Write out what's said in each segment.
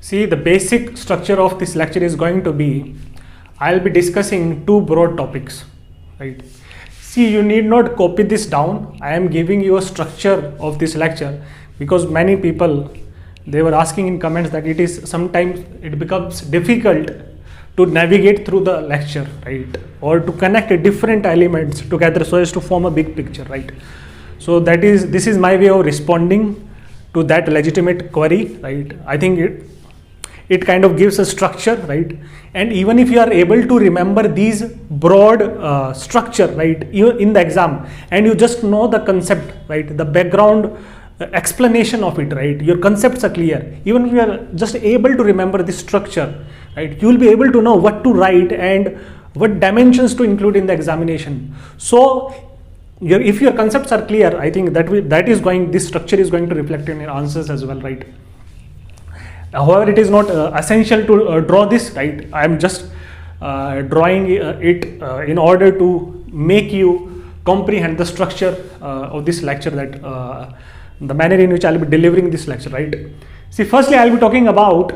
See, the basic structure of this lecture is going to be, I'll be discussing two broad topics, right? See, you need not copy this down. I am giving you a structure of this lecture because many people, they were asking in comments that it is sometimes it becomes difficult to navigate through the lecture, right? Or to connect different elements together so as to form a big picture, right? So this is my way of responding to that legitimate query, right? I think it kind of gives a structure, right? And even if you are able to remember these broad structure, right, in the exam, and you just know the concept, right, the background explanation of it, right, your concepts are clear. Even if you are just able to remember this structure, right, you will be able to know what to write and what dimensions to include in the examination. So if your concepts are clear, I think this structure is going to reflect in your answers as well, right? However, it is not essential to draw this, right? I am just drawing it in order to make you comprehend the structure of this lecture, that the manner in which I will be delivering this lecture, right? See, firstly, I will be talking about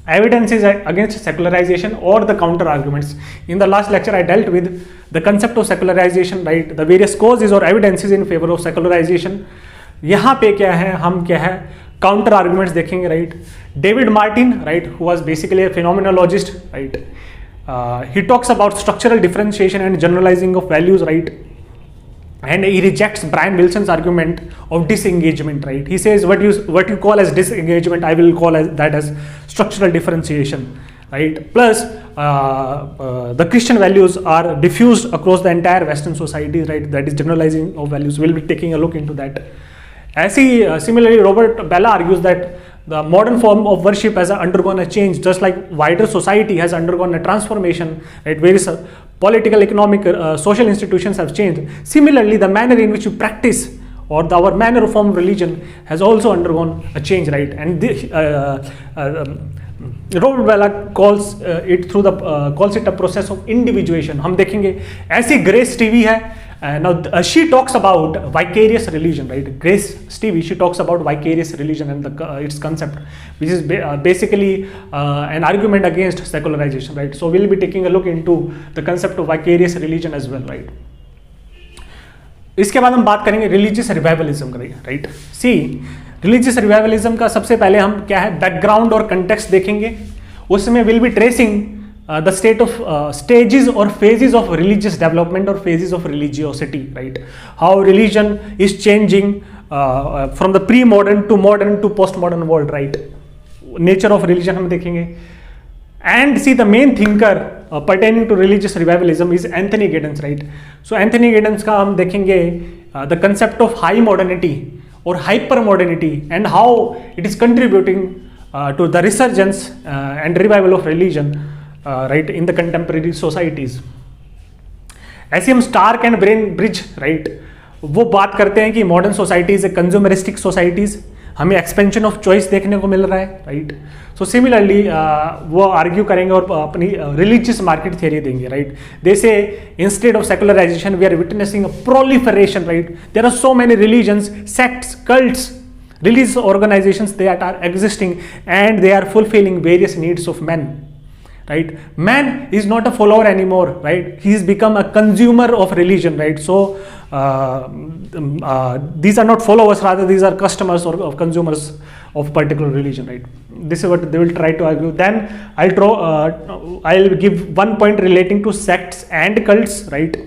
evidences against secularization or the counter arguments. In the last lecture, I dealt with the concept of secularization, right? The various causes or evidences in favor of secularization. यहाँ पे क्या है, हम क्या है, counter arguments देखेंगे, right? David Martin, right, who was basically a phenomenologist, right? He talks about structural differentiation and generalizing of values, right? And he rejects Brian Wilson's argument of disengagement, right? He says what you call as disengagement, I will call that as structural differentiation, right? Plus, the Christian values are diffused across the entire Western society, right? That is generalizing of values. We'll be taking a look into that. Similarly, Robert Bellah argues that the modern form of worship has undergone a change, just like wider society has undergone a transformation, right? Various political, economic, social institutions have changed. Similarly, the manner in which you practice or our manner of form of religion has also undergone a change, right? And Robert Bellah calls it a process of individuation. हम देखेंगे ऐसी Grace Stevie है. Now she talks about vicarious religion, right? Grace Stevie, she talks about vicarious religion and its concept, which is basically an argument against secularization, right? So we'll be taking a look into the concept of vicarious religion as well, right? इसके बाद हम बात करेंगे religious revivalism, right? See, religious revivalism का सबसे पहले हम क्या है, background और context देखेंगे. उसमें we'll be tracing the stages or phases of religious development or phases of religiosity, right? How religion is changing from the pre-modern to post-modern world, right? Nature of religion हम देखेंगे. And see, the main thinker pertaining to religious revivalism is Anthony Giddens, right? So Anthony Giddens का हम देखेंगे the concept of high modernity or hyper modernity and how it is contributing to the resurgence and revival of religion, right, in the contemporary societies. ऐसे हम Stark and ब्रेनब्रिज, right, वो बात करते हैं कि मॉडर्न सोसाइटीज कंज्यूमरिस्टिक सोसाइटीज, हमें expansion of choice देखने को मिल रहा है, राइट. सो सिमिलरली वो आर्ग्यू करेंगे और अपनी रिलीजियस मार्केट थियरी देंगे, right. They say instead of secularization we are witnessing a proliferation, right. There are so many religions, sects, cults, religious organizations that are existing and they are fulfilling various needs of men, right. Man is not a follower anymore, right. He's become a consumer of religion, right. So these are not followers, rather these are customers or of consumers of particular religion, right. This is what they will try to argue. Then I'll give one point relating to sects and cults, right.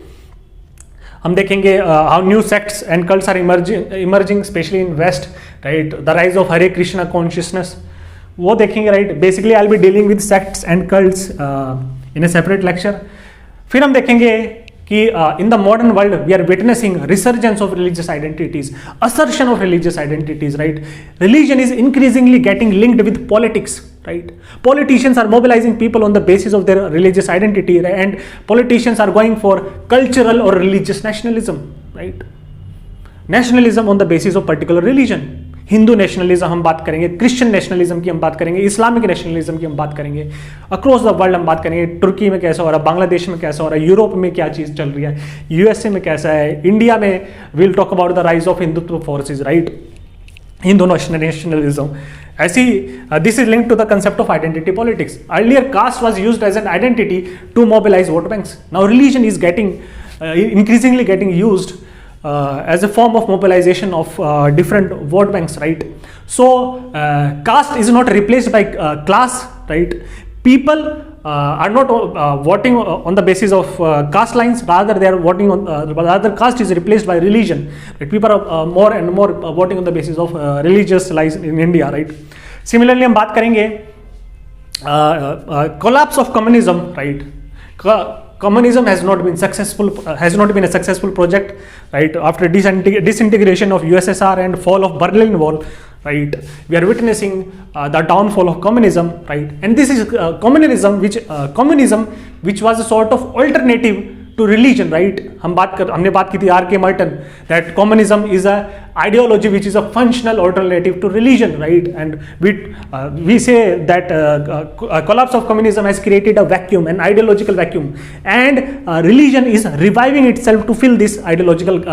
हम देखेंगे how new sects and cults are emerging especially in West, right. The rise of Hare Krishna Consciousness, वो देखेंगे, right. Basically I'll be dealing with sects and cults in a separate lecture. फिर हम देखेंगे कि in the modern world we are witnessing resurgence of religious identities, assertion of religious identities, right. Religion is increasingly getting linked with politics, right. Politicians are mobilizing people on the basis of their religious identity, right? And politicians are going for cultural or religious nationalism, right. Nationalism on the basis of particular religion. Hindu nationalism हम बात करेंगे, Christian nationalism की हम बात करेंगे, Islamic nationalism की हम बात करेंगे, अक्रॉस द वर्ल्ड हम बात करेंगे, तुर्की में कैसा हो रहा है, बांग्लादेश में कैसा हो रहा है, यूरोप में क्या चीज़ चल रही है, यूएसए में कैसा है, इंडिया में will talk about the rise of Hindutva forces, right. Hindu nationalism, ऐसी this is linked to the concept of identity politics. Earlier caste was used as an identity to mobilize vote banks. Now religion is getting increasingly getting used as a form of mobilization of different vote banks, right? So caste is not replaced by class, right? People are not voting on the basis of caste lines, rather they are voting on rather caste is replaced by religion, right? People are more and more voting on the basis of religious lines in India, right? Similarly हम बात करेंगे collapse of communism, right? Communism has not been a successful project, right? After disintegration of USSR and fall of Berlin Wall, right, we are witnessing the downfall of communism, right? And this is communism which was a sort of alternative to religion, right? हमने बात की थी R.K. Martin that communism is a ideology which is a functional alternative to religion, right? And we say that collapse of communism has created a vacuum, an ideological vacuum, and religion is reviving itself to fill this ideological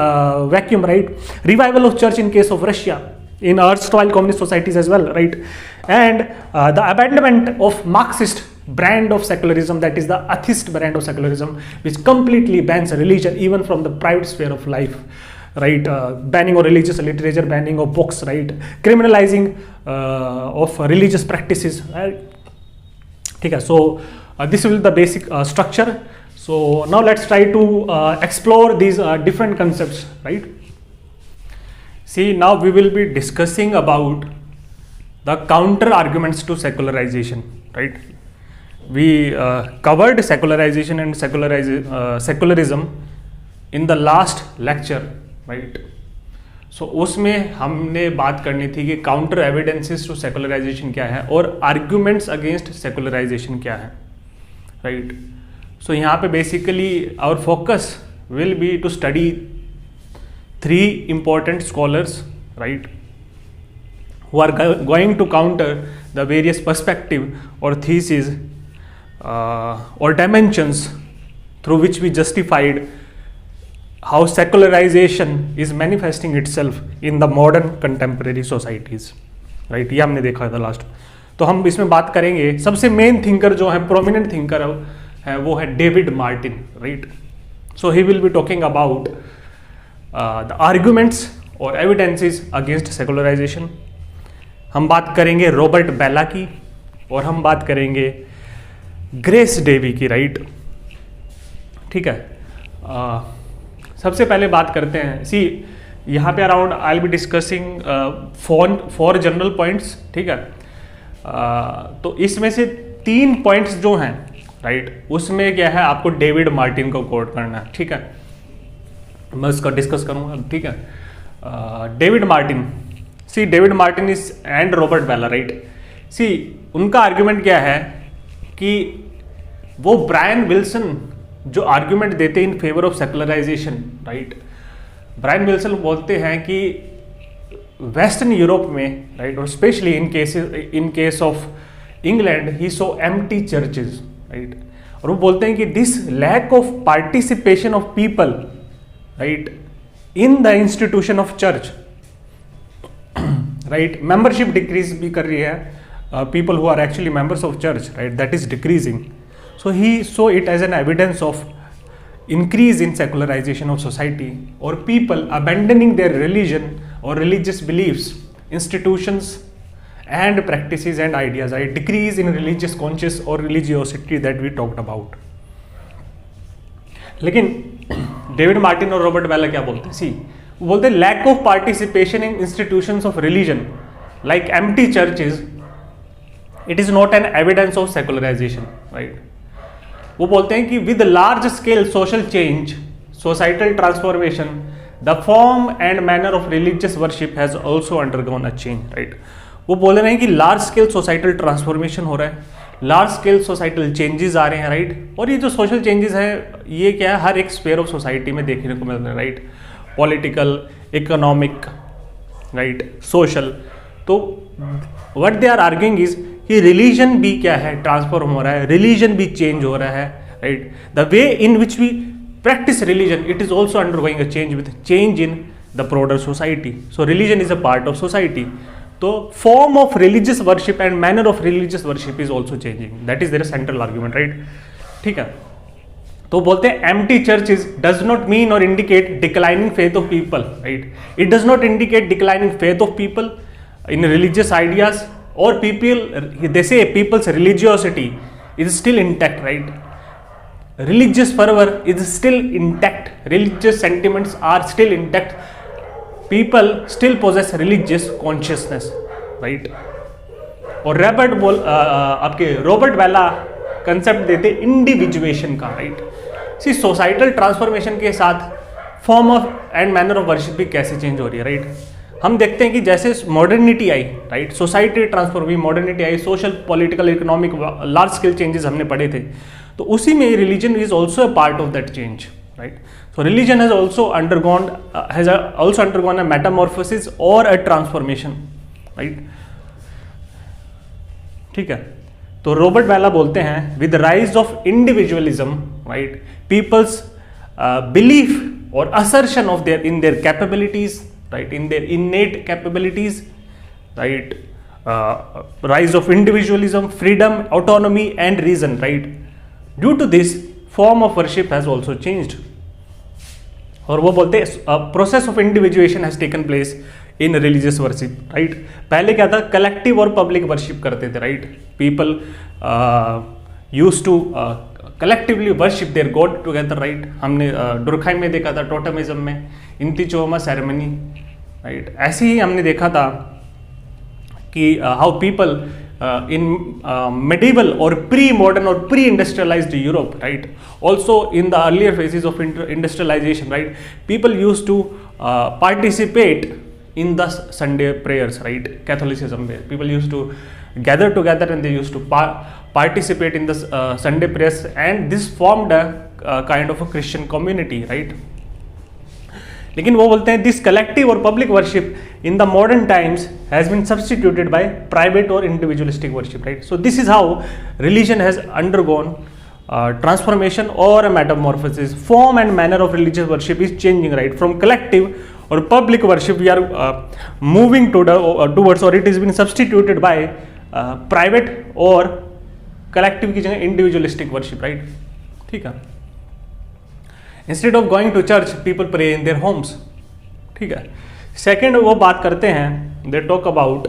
vacuum, right? Revival of church in case of Russia, in erstwhile communist societies as well, right? And the abandonment of Marxist brand of secularism, that is the atheist brand of secularism, which completely bans religion even from the private sphere of life, right? Banning of religious literature, banning of books, right? Criminalizing of religious practices, right? Okay, so this will be the basic structure. So now let's try to explore these different concepts, right? See, now we will be discussing about the counter arguments to secularization, right? We covered secularization and secularism in the last lecture, right? So उसमें हमने बात करनी थी कि counter evidences to secularisation क्या है और arguments against secularisation क्या है, राइट? सो यहाँ पे basically our focus will be to study 3 important scholars, right, who are going to counter the various perspective or theses or dimensions through which we justified how secularization is manifesting itself in the modern contemporary societies, right? ये हमने देखा था last. तो हम इसमें बात करेंगे, सबसे मेन थिंकर जो है, प्रोमिनेंट थिंकर है, वो है David Martin, right? So he will be talking about the arguments और एविडेंसेस अगेंस्ट सेकुलराइजेशन. हम बात करेंगे रॉबर्ट बेला की और हम बात करेंगे ग्रेस डेवी की, राइट? ठीक है. सबसे पहले बात करते हैं, सी यहाँ पे around I will be discussing 4 general points, ठीक है? तो इसमें से 3 पॉइंट्स जो हैं, राइट, उसमें क्या है, आपको डेविड मार्टिन को कोट करना है, ठीक है? मैं उसका डिस्कस करूँगा, ठीक है? David Martin, see David Martin is and Robert Bellah, right? See उनका आर्ग्यूमेंट क्या है कि वो ब्रायन विल्सन जो आर्ग्यूमेंट देते हैं in favour of secularization, right? Brian Wilson बोलते हैं कि वेस्टर्न यूरोप में, राइट, और specially in case of England ही सो एम्प्टी चर्चेज, राइट? और वो बोलते हैं कि this lack of participation of people, right, in the institution of church, right, membership decrease भी कर रही है, people who are actually members of church, right, that is decreasing. So he saw it as an evidence of increase in secularization of society, or people abandoning their religion or religious beliefs, institutions and practices and ideas, right? Decrease in religious conscience or religiosity that we talked about. लेकिन David Martin और Robert Bellah क्या बोलते हैं? See वो बोलते हैं lack of participation in institutions of religion like empty churches, it is not an evidence of secularization, right? वो बोलते हैं कि with large scale social change, societal transformation, the form and manner of religious worship has also undergone a change, right? वो बोल रहे हैं कि large scale societal transformation हो रहा है, लार्ज स्केल सोसाइटल चेंजेस आ रहे हैं, राइट? और ये जो सोशल चेंजेस है, ये क्या है, हर एक स्फीयर ऑफ सोसाइटी में देखने को मिल रहे हैं, right? Political, economic, right, social. तो what they are arguing is कि रिलीजन भी क्या है, ट्रांसफॉर्म हो रहा है, रिलीजन भी चेंज हो रहा है, right? The way in which we practice religion, it is also undergoing a change with change in the broader society. So religion is a part of society. So form of religious worship and manner of religious worship is also changing. That is their central argument, right? ठीक है. तो बोलते हैं empty churches does not mean or indicate declining faith of people, right? It does not indicate declining faith of people in religious ideas, or people, they say people's religiosity is still intact, right? Religious fervor is still intact. Religious sentiments are still intact. People still possess religious consciousness, right? और आपके Robert बेला concept देते individuation का, right? सी societal transformation के साथ form of and manner of worship भी कैसे change हो रही है, राइट? हम देखते हैं कि जैसे मॉडर्निटी आई, राइट, सोसाइटी ट्रांसफॉर्म हुई, मॉडर्निटी आई, social political economic large scale changes हमने पढ़े थे, तो उसी में religion is also a part of that change, right? So religion has also undergone a metamorphosis or a transformation, right? ठीक है. तो रॉबर्ट बेला बोलते हैं with the rise of individualism, right, people's belief or assertion of in their capabilities, right, in their innate capabilities, right, rise of individualism, freedom, autonomy and reason, right? Due to this, form of worship has also changed. और वो बोलते हैं process of individuation has taken place in religious worship, right? पहले क्या था, collective और public worship करते थे, right? People used to collectively worship their god together, right? हमने डुरखाइम में देखा था, टोटमिज्म में इंतिचोमा सेरेमनी, राइट? ऐसे ही हमने देखा था कि how people in medieval or pre-modern or pre-industrialized Europe, right? Also in the earlier phases of industrialization, right? People used to participate in the Sunday prayers, right? Catholicism, where people used to gather together and they used to participate in the Sunday prayers, and this formed a kind of a Christian community, right? लेकिन वो बोलते हैं this collective और public worship in the modern times has been substituted by private और individualistic worship, right? So this is how religion has undergone transformation और metamorphosis. Form and manner of religious worship is changing, right? From collective और public worship we are moving towards, और it is been substituted by private और collective की जगह individualistic worship, right? ठीक है. Instead of going to church people pray in their homes, ठीक है. Second वो बात करते हैं, they talk about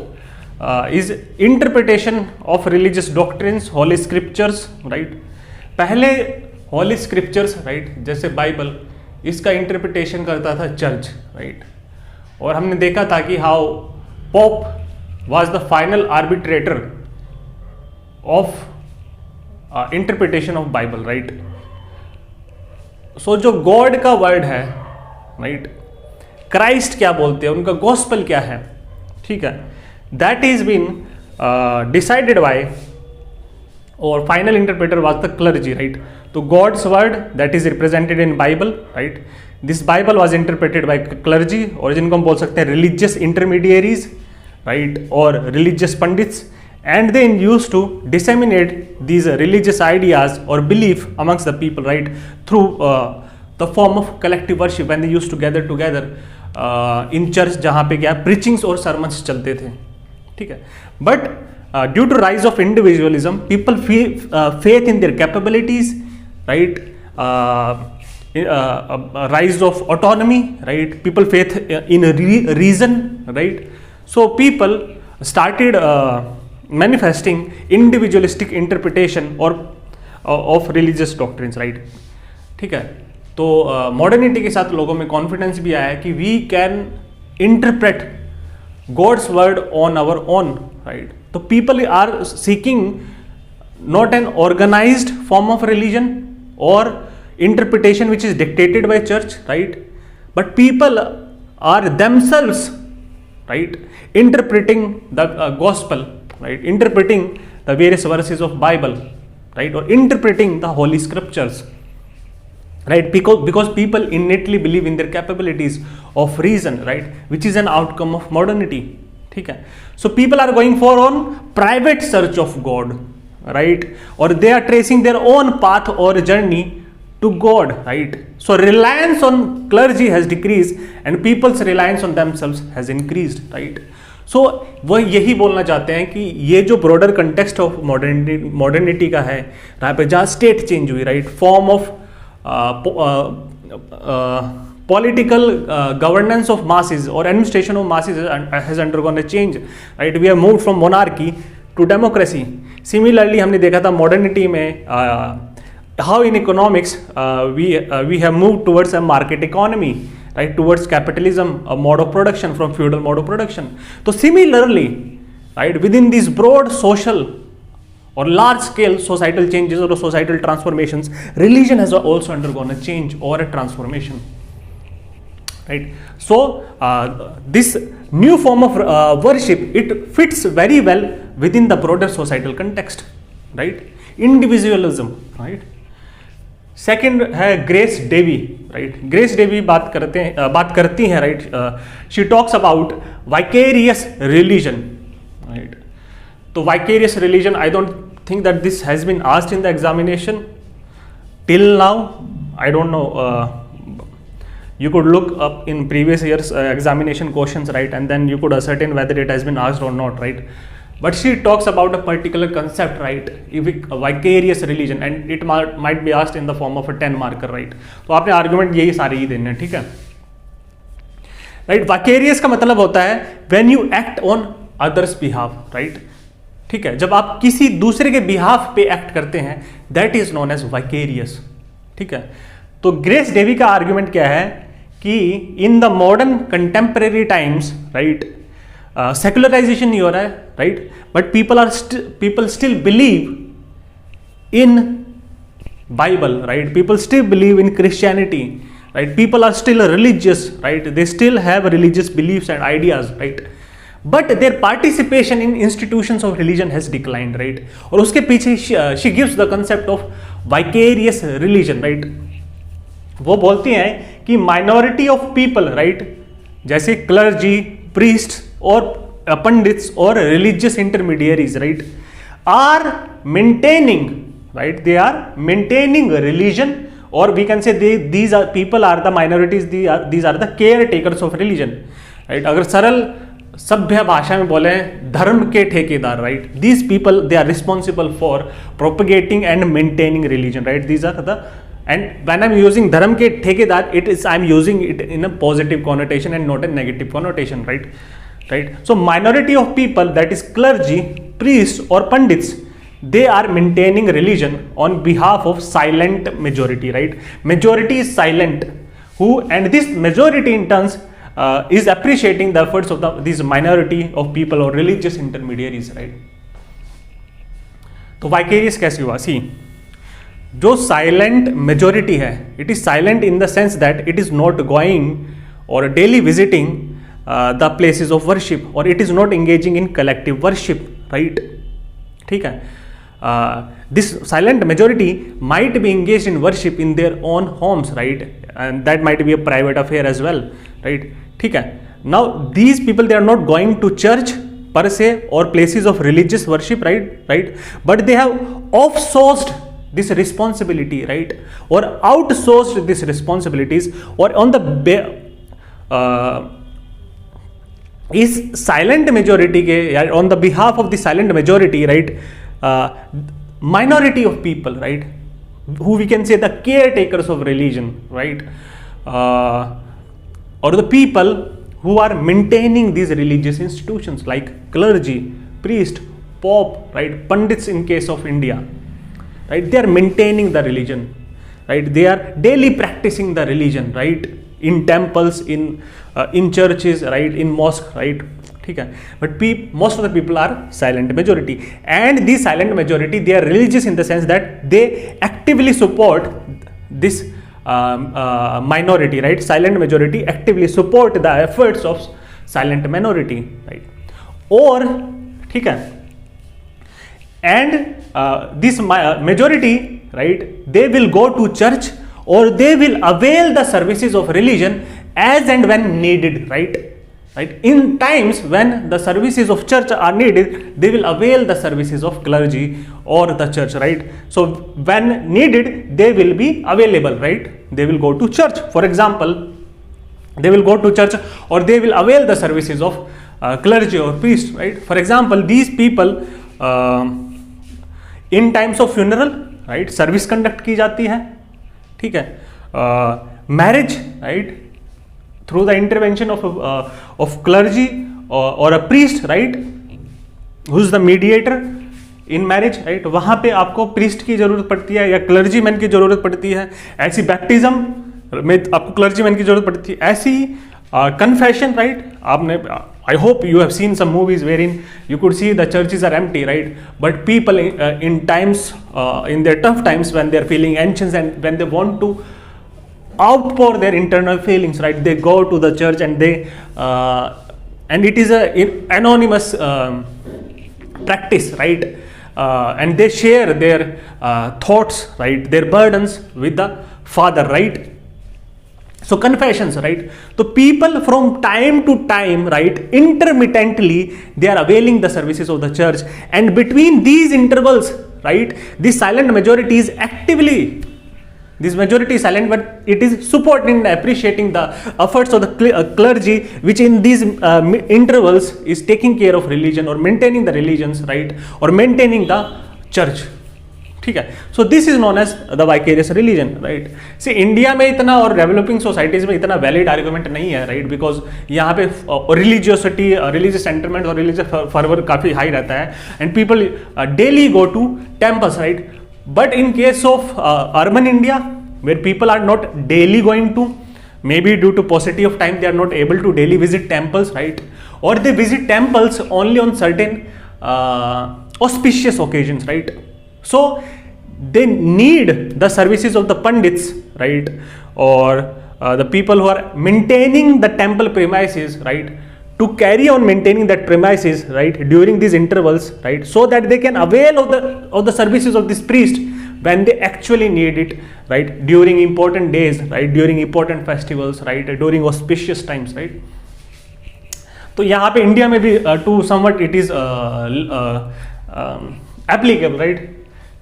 is interpretation of religious doctrines, holy scriptures, right? पहले होली स्क्रिप्चर्स, राइट, जैसे बाइबल, इसका इंटरप्रिटेशन करता था चर्च, राइट? और हमने देखा था कि how Pope was the final arbitrator of interpretation of Bible, right? So जो गॉड का वर्ड है, राइट, क्राइस्ट क्या बोलते हैं, उनका गॉस्पेल क्या है, ठीक है, that is been decided by, और final interpreter was the clergy, right? तो God's word that is represented in Bible, right? This Bible was interpreted by clergy, और जिनको हम बोल सकते हैं रिलीजियस इंटरमीडिएरीज, राइट, और religious pandits, and they used to disseminate these religious ideas or belief amongst the people, right, through the form of collective worship, when they used to gather together in church, जहाँ पे क्या preachings और sermons चलते थे, ठीक है. But due to rise of individualism, people faith in their capabilities, right, rise of autonomy, right, people faith in reason, right? So people started manifesting individualistic interpretation or of religious doctrines, right? ठीक है. तो modernity के साथ लोगों में confidence भी आया है कि we can interpret God's word on our own, right? तो people are seeking not an organized form of religion और interpretation which is dictated by church, right? But people are themselves, right, interpreting the gospel, right, interpreting the various verses of Bible, right, or interpreting the holy scriptures, right, because people innately believe in their capabilities of reason, right, which is an outcome of modernity. ठीक है. So people are going for on private search of God, right, or they are tracing their own path or journey to God, right? So reliance on clergy has decreased and people's reliance on themselves has increased, right? So वह यही बोलना चाहते हैं कि ये जो broader context of modernity का है, यहाँ पे जहाँ स्टेट चेंज हुई, right, form of political governance of masses or administration of masses has undergone a change, right? We have moved from monarchy to democracy. Similarly, हमने देखा था modernity में how in economics we have moved towards a market economy, right? Towards capitalism, a mode of production from feudal mode of production. So similarly, right, within these broad social or large scale societal changes or societal transformations, religion has also undergone a change or a transformation. Right, so this new form of worship, it fits very well within the broader societal context, right? Individualism, right? Second है Grace Davie, right? Grace Davie बात करती हैं, right? She talks about vicarious religion, right? तो vicarious religion, I don't think that this has been asked in the examination till now. I don't know. You could look up in previous years examination questions, right, and then you could ascertain whether it has been asked or not, right? But she talks about a particular concept, right, a vicarious religion, and it might be asked in the form of a 10 marker, right? तो आपने argument यही सारे ही देने हैं, ठीक है, right? vicarious का मतलब होता है when you act on others behalf, right? ठीक है, जब आप किसी दूसरे के बिहाफ पे एक्ट करते हैं, that is known as vicarious, ठीक है? तो ग्रेस डेवी का आर्ग्यूमेंट क्या है कि in the modern contemporary times, right, secularization नहीं हो रहा है, right, but people still believe in Bible, right, people still believe in Christianity, right, people are still religious, right, they still have religious beliefs and ideas, right, but their participation in institutions of religion has declined, right, और उसके पीछे she gives the concept of vicarious religion, right. वो बोलती हैं कि minority of people, right, जैसे clergy, priest और पंडित्स और religious intermediaries, right, are maintaining, right, they are maintaining religion, और we can say these are people are the minorities, these are the caretakers of religion, right. अगर सरल सभ्य भाषा में बोले, धर्म के ठेकेदार, right, these people they are responsible for propagating and maintaining religion, right, these are the, and when I'm using dharam ke thekedar, it is I'm using it in a positive connotation and not a negative connotation, right. So minority of people, that is clergy, priests or pandits, they are maintaining religion on behalf of silent majority, right. Majority is silent, and this majority in turn is appreciating the efforts of this minority of people or religious intermediaries, right. तो vicarious कैसे हुआ? See, जो silent majority है, it is silent in the sense that it is not going और daily visiting the places of worship, और it is not engaging in collective worship, right, ठीक है। This silent majority might be engage in worship in their own homes, right, and that might be a private affair as well, right, ठीक है। Now these people, they are not going to church per se or places of religious worship, right, but they have offsourced this responsibility, right, or outsourced these responsibilities, or on the is silent majority के, on the behalf of the silent majority, right, minority of people, right, who we can say the caretakers of religion, right, or the people who are maintaining these religious institutions like clergy, priest, pope, right, pandits in case of India, right, they are maintaining the religion, right, they are daily practicing the religion, right, in temples, in churches, right, in mosque, right, ठीक है। but most of the people are silent majority, and the silent majority, they are religious in the sense that they actively support this minority, right, silent majority actively support the efforts of silent minority, right, or ठीक है, and this majority, right, they will go to church or they will avail the services of religion as and when needed, right, right? In times when the services of church are needed, they will avail the services of clergy or the church, right? So when needed, they will be available, right? They will go to church, for example, they will go to church, or they will avail the services of clergy or priest, right? For example, these people in times of funeral, right, service conduct की जाती है, ठीक है? Marriage, right, through the intervention of clergy or a priest, right, who is the mediator in marriage, right? वहाँ पे आपको priest की जरूरत पड़ती है या clergyman की जरूरत पड़ती है. ऐसी baptism में आपको clergyman की जरूरत पड़ती है. ऐसी confession, right? आपने I hope you have seen some movies wherein you could see the churches are empty, right? But people in times in their tough times, when they are feeling anxious and when they want to outpour their internal feelings, right, they go to the church and they and it is a anonymous practice, right, and they share their thoughts, right, their burdens with the Father, right? So confessions, right? So people from time to time, right, intermittently they are availing the services of the church, and between these intervals, right, this silent majority is actively, this majority is silent, but it is supporting and appreciating the efforts of the clergy, which in these intervals is taking care of religion or maintaining the religions, right, or maintaining the church. ठीक है? So this is known as the vicarious religion, right? See, India में इतना और developing societies में इतना valid argument नहीं है, right? Because यहाँ पे रिलीजियोसिटी, रिलीजियस सेंटिमेंट और रिलीजियस फर्वर काफी हाई रहता है, and people daily go to temples, right? But in case of urban India, where people are not daily going to, maybe due to paucity of time, they are not able to daily visit temples, right? Or they visit temples only on certain auspicious occasions, right? So they need the services of the pandits, right? Or the people who are maintaining the temple premises, right? To carry on maintaining that premises, right, during these intervals, right, so that they can avail of the services of this priest when they actually need it, right, during important days, right, during important festivals, right, during auspicious times, right. तो यहाँ पे India में भी to somewhat it is applicable, right.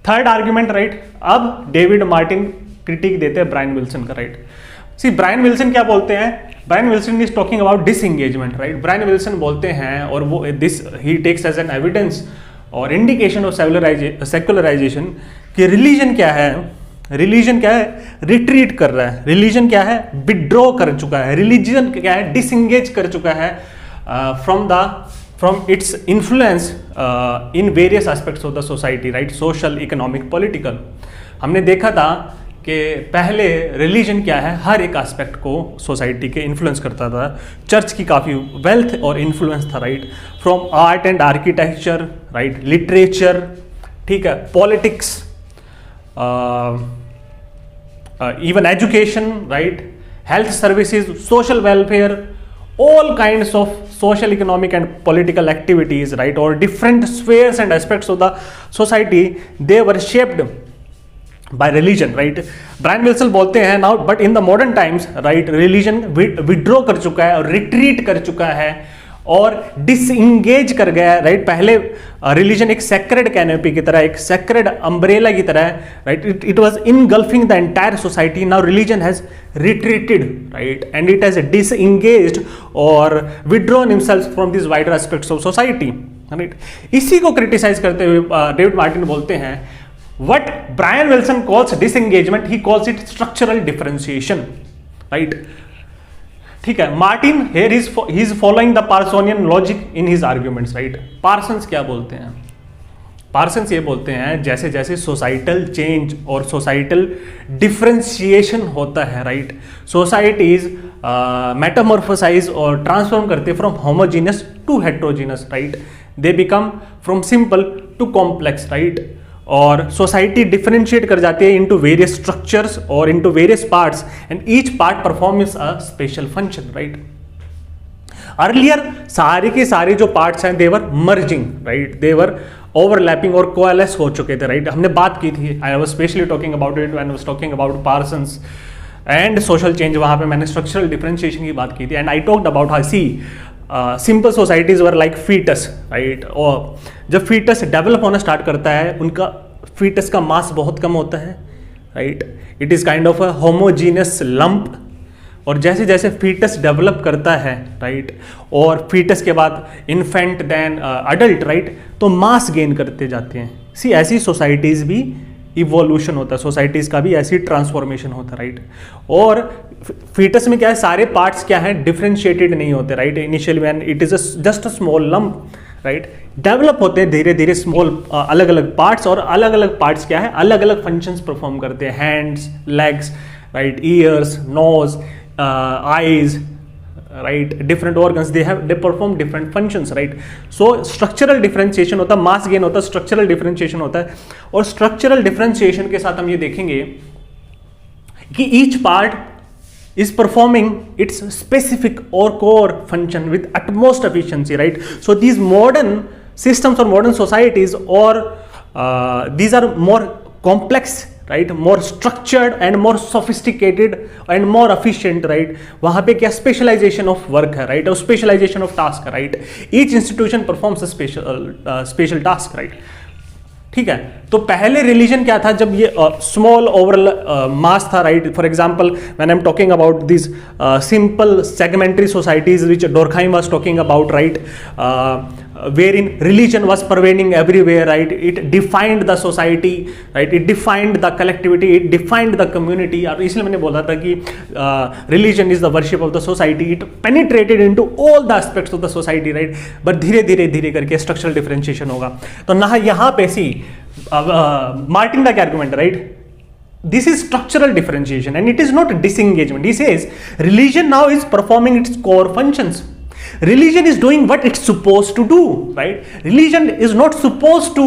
Third argument, right, अब David Martin critique देते हैं Brian Wilson का, right. See, Brian Wilson क्या बोलते हैं? Brian Wilson is talking about disengagement, right. Brian Wilson बोलते हैं, और वो दिस ही टेक्स एज एन एविडेंस और इंडिकेशन ऑफ सेक्युलराइजेशन कि रिलीजन क्या है? रिलीजन क्या है? रिट्रीट कर रहा है. रिलीजन क्या है? विड्रॉ कर चुका है. रिलीजन क्या है? डिसएंगेज कर चुका है from its influence in various aspects of the society, right? Social, economic, political. हमने देखा था कि पहले रिलीजन क्या है, हर एक एस्पेक्ट को सोसाइटी के इन्फ्लुएंस करता था. चर्च की काफ़ी वेल्थ और इन्फ्लुएंस था, right, from art and architecture, right, literature, ठीक है, politics, even education, right, health services, social welfare, all kinds of social, economic and political activities, right, or different spheres and aspects of the society, they were shaped by religion, right. Brian Wilson बोलते हैं now, but in the modern times, right, religion withdraw कर चुका है और retreat कर चुका है और डिसएंगेज कर गया है, राइट. पहले रिलीजन एक सेक्रेड कैनोपी की तरह, एक सेक्रेड अम्ब्रेला की तरह, right, it was engulfing the entire society. Now religion has retreated, right, and it has disengaged और withdrawn himself from this wider aspects of society, right. इसी को क्रिटिसाइज करते हुए डेविड मार्टिन बोलते हैं, what Bryan Wilson calls disengagement, he calls it structural differentiation, right. ठीक है, Martin here he is following the Parsonian logic in his arguments, right. Parsons क्या बोलते हैं? पार्सन्स ये बोलते हैं जैसे जैसे सोसाइटल चेंज और सोसाइटल डिफरेंशिएशन होता है, राइट, सोसाइटीज मेटामॉर्फोसाइज और ट्रांसफॉर्म करते from homogeneous to heterogeneous, right. They become from simple to complex, right. और सोसाइटी डिफरेंशिएट कर जाती है इनटू वेरियस स्ट्रक्चर्स और into various parts, and each part performs a special function, right. Earlier सारे के सारे जो पार्ट्स हैं, देवर मर्जिंग, राइट, देवर ओवरलैपिंग और कोएलेस हो चुके थे, राइट. हमने बात की थी, I was specially talking about it when I was talking about Parsons and social change. वहां पे मैंने स्ट्रक्चरल डिफरेंशिएशन की बात की थी, and I talked about how see simple societies were like foetus, right, और जब फीटस डेवलप होना स्टार्ट करता है उनका फीटस का मास बहुत कम होता है, right, it is kind of a homogeneous lump, और जैसे जैसे फीटस डेवलप करता है, राइट, और फीटस के बाद इन्फेंट देन अडल्ट, राइट, तो मास गेन करते जाते हैं। सी ऐसी सोसाइटीज भी इवोल्यूशन होता है, सोसाइटीज का भी ऐसी ट्रांसफॉर्मेशन होता है, राइट, और फीटस में क्या है, सारे पार्ट्स क्या है, डिफरेंशिएटेड नहीं होते, right, initially when it is just a small lump, right, develop होते हैं धीरे धीरे स्मॉल अलग अलग पार्ट्स, और अलग अलग पार्ट्स क्या है, अलग अलग फंक्शंस परफॉर्म करते हैं, hands, legs, right, ears, nose, eyes, right, different organs, they perform different functions, right, so structural differentiation होता है, mass gain होता है, structural differentiation होता है, और structural differentiation के साथ हम ये देखेंगे कि each part is performing its specific or core function with utmost efficiency, right, so these modern systems or modern societies or these are more complex, right, more structured and more sophisticated and more efficient, right, वहाँ पे क्या specialization of work है, right, और specialization of task है, right, each institution performs a special task, right, ठीक है। तो पहले रिलीजन क्या था, जब ये स्मॉल ओवरऑल मास था, right, for example when I am talking about this simple segmentary societies which Durkheim was talking about, right, wherein religion was pervading everywhere, right, it defined the society, right, it defined the collectivity, it defined the community, और इसलिए मैंने बोला था कि religion is the worship of the society, it penetrated into all the aspects of the society, right, but धीरे धीरे धीरे करके structural differentiation होगा। तो ना यहाँ पे सी मार्टिन का क्या argument, right, this is structural differentiation and it is not disengagement. He says religion now is performing its core functions. Religion is doing what it's supposed to do, right? Religion is not supposed to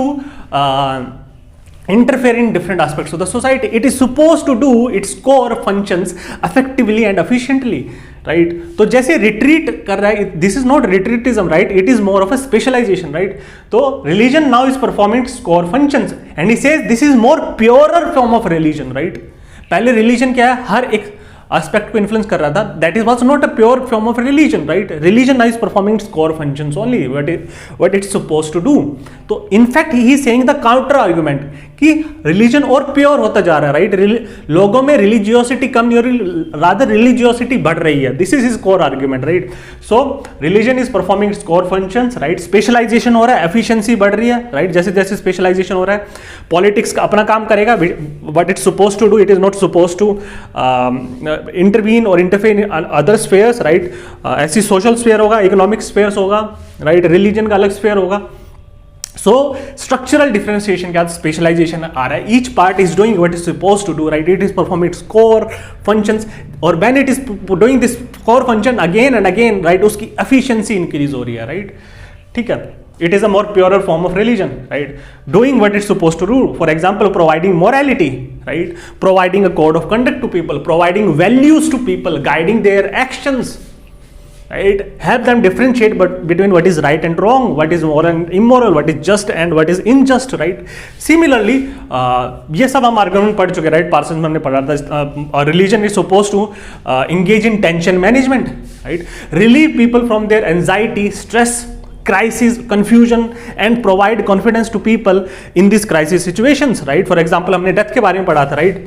interfere in different aspects of the society. It is supposed to do its core functions effectively and efficiently, right? तो जैसे retreat कर रहा है, this is not retreatism, right? It is more of a specialization, right? तो religion now is performing its core functions, and he says this is more purer form of religion, right? पहले religion क्या है, हर एक aspect को influence कर रहा था, that is was not a pure form of religion, right? Religion now is performing its core functions only, what it's supposed to do. तो in fact he is saying the counter argument कि religion और pure होता जा रहा है, right? लोगों में religiosity कम नहीं हो रही, rather religiosity बढ़ रही है. This is his core argument, right? So religion is performing its core functions, right? Specialization हो रहा है, efficiency बढ़ रही है, right? जैसे जैसे specialization हो रहा है, politics अपना काम करेगा, what it's supposed to do, it is not supposed to intervene or interfere in other spheres, right? ऐसी social sphere होगा, economic spheres होगा, right? Religion का अलग sphere होगा. So structural differentiation के बाद specialization आ रहा है. Each part is doing what it's supposed to do, right? It is performing its core functions, और when it is doing this core function again and again, right, उसकी efficiency increase हो रही है, right? ठीक है. It is a more purer form of religion, right? Doing what it's supposed to do. For example, providing morality, right? Providing a code of conduct to people, providing values to people, guiding their actions, right? Help them differentiate between what is right and wrong, what is moral and immoral, what is just and what is unjust, right? Similarly, ये सब हम argument पढ़ चुके, right? Person में हमने पढ़ा था. Religion is supposed to engage in tension management, right? Relieve people from their anxiety, stress, crisis, confusion, and provide confidence to people in these crisis situations, right? For example, हमने death के बारे में पढ़ा था, right?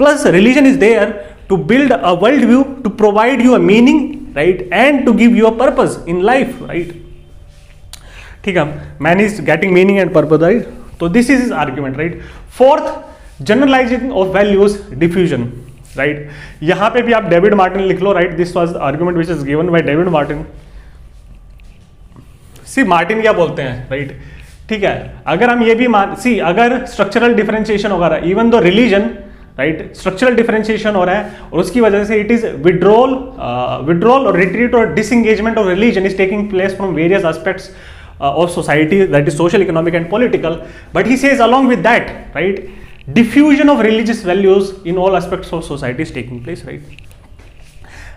Plus, religion is there to build a world view, to provide you a meaning, right? And to give you a purpose in life, right? ठीक है, man is getting meaning and purpose, right? तो this is his argument, right? Fourth, generalizing of values diffusion, right? यहाँ पे भी आप David Martin लिख लो, right? This was the argument which is given by David Martin. See Martin क्या बोलते हैं, right, ठीक है, अगर हम ये भी अगर स्ट्रक्चरल डिफरेंशिएशन होगा, even though religion, right, structural differentiation हो रहा है और उसकी वजह से इट इज विड्रॉल और रिट्रीट और disengagement of religion is taking place from various aspects of society, that is social, economic and political, but he says along with that, right, diffusion of religious values in all aspects of society is taking place, right?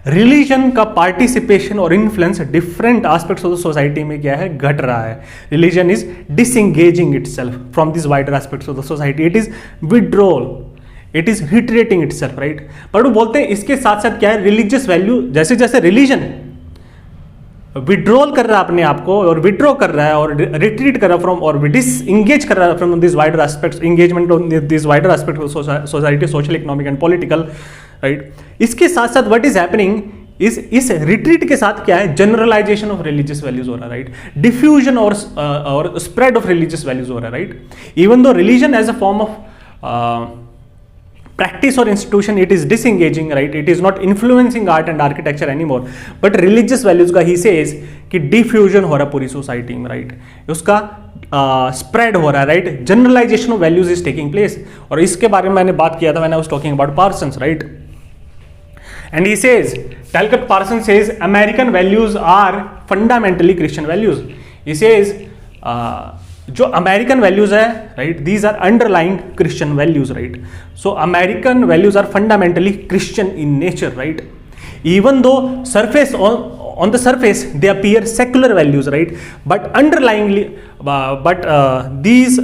Religion का participation और influence different aspects of the society में क्या है, घट रहा है. Religion is disengaging itself from this wider aspects of the society, it is withdrawal, it is retreating itself, right. पर वो बोलते हैं इसके साथ साथ क्या है, रिलीजियस वैल्यू जैसे जैसे रिलीजन विड्रॉल कर रहा है अपने आप को और विड्रॉ कर रहा है और रिट्रीट कर रहा है फ्रॉम और डिसएंगेज कर रहा है from this wider aspects, engagement on this wider aspect of society, social, economic and political, right. इसके साथ साथ व्हाट इज हैपनिंग इस रिट्रीट के साथ क्या है, जनरलाइजेशन ऑफ रिलीजियस वैल्यूज हो रहा है, राइट। डिफ्यूजन और स्प्रेड ऑफ रिलीजियस वैल्यूज हो रहा है, right. Even though religion as a form of practice or institution, it is disengaging, right, it is not influencing art and architecture anymore, but religious values का he says कि diffusion हो रहा पूरी society में, right, उसका spread हो रहा है, right, generalization of values is taking place। और इसके बारे में मैंने बात किया था when I was talking about Parsons, right, and he says, Talcott Parsons says American values are fundamentally Christian values। he says जो अमेरिकन वैल्यूज है, right, these are underlying Christian values, right. So American values are fundamentally Christian in nature, right, even though surface on the surface they appear secular values, right, but underlyingly but these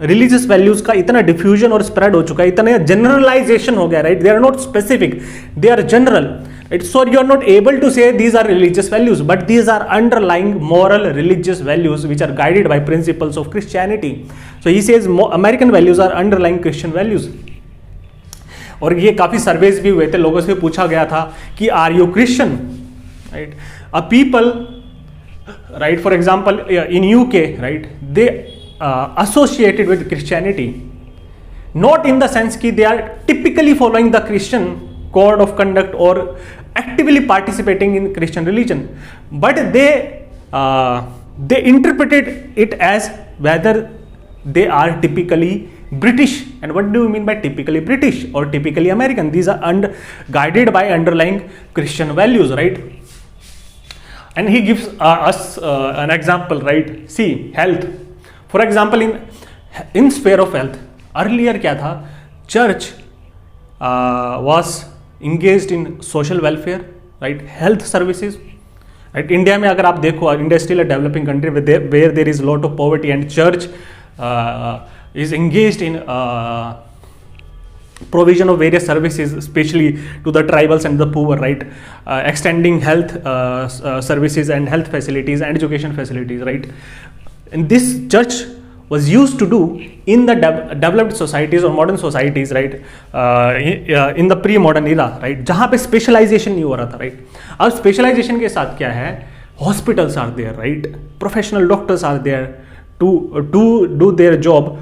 religious values का इतना diffusion और spread हो चुका है, इतना generalisation हो गया, right, they are not specific, they are general, right? So you are not able to say these are religious values, but these are underlying moral religious values which are guided by principles of Christianity। So he says American values are underlying Christian values। और ये काफी surveys भी हुए थे, लोगों से पूछा गया था कि are you Christian, right. A people, right, for example in UK, right, they associated with Christianity, not in the sense कि they are typically following the Christian code of conduct or actively participating in Christian religion, but they interpreted it as whether they are typically British। And what do you mean by typically British or typically American? These are guided by underlying Christian values, right? And he gives us an example, right? See, health, for example, in sphere of health, earlier क्या था, church was engaged in social welfare, right, health services, right। India में अगर आप देखो, India is still a developing country where there is a lot of poverty, and church is engaged in provision of various services, especially to the tribals and the poor, right, extending health services and health facilities and education facilities, right। And this church was used to do in the developed societies or modern societies, right, in the pre-modern era, right, जहाँ पे specialization नहीं हो रहा था, right। अब specialization के साथ क्या है, hospitals are there, right, professional doctors are there to do their job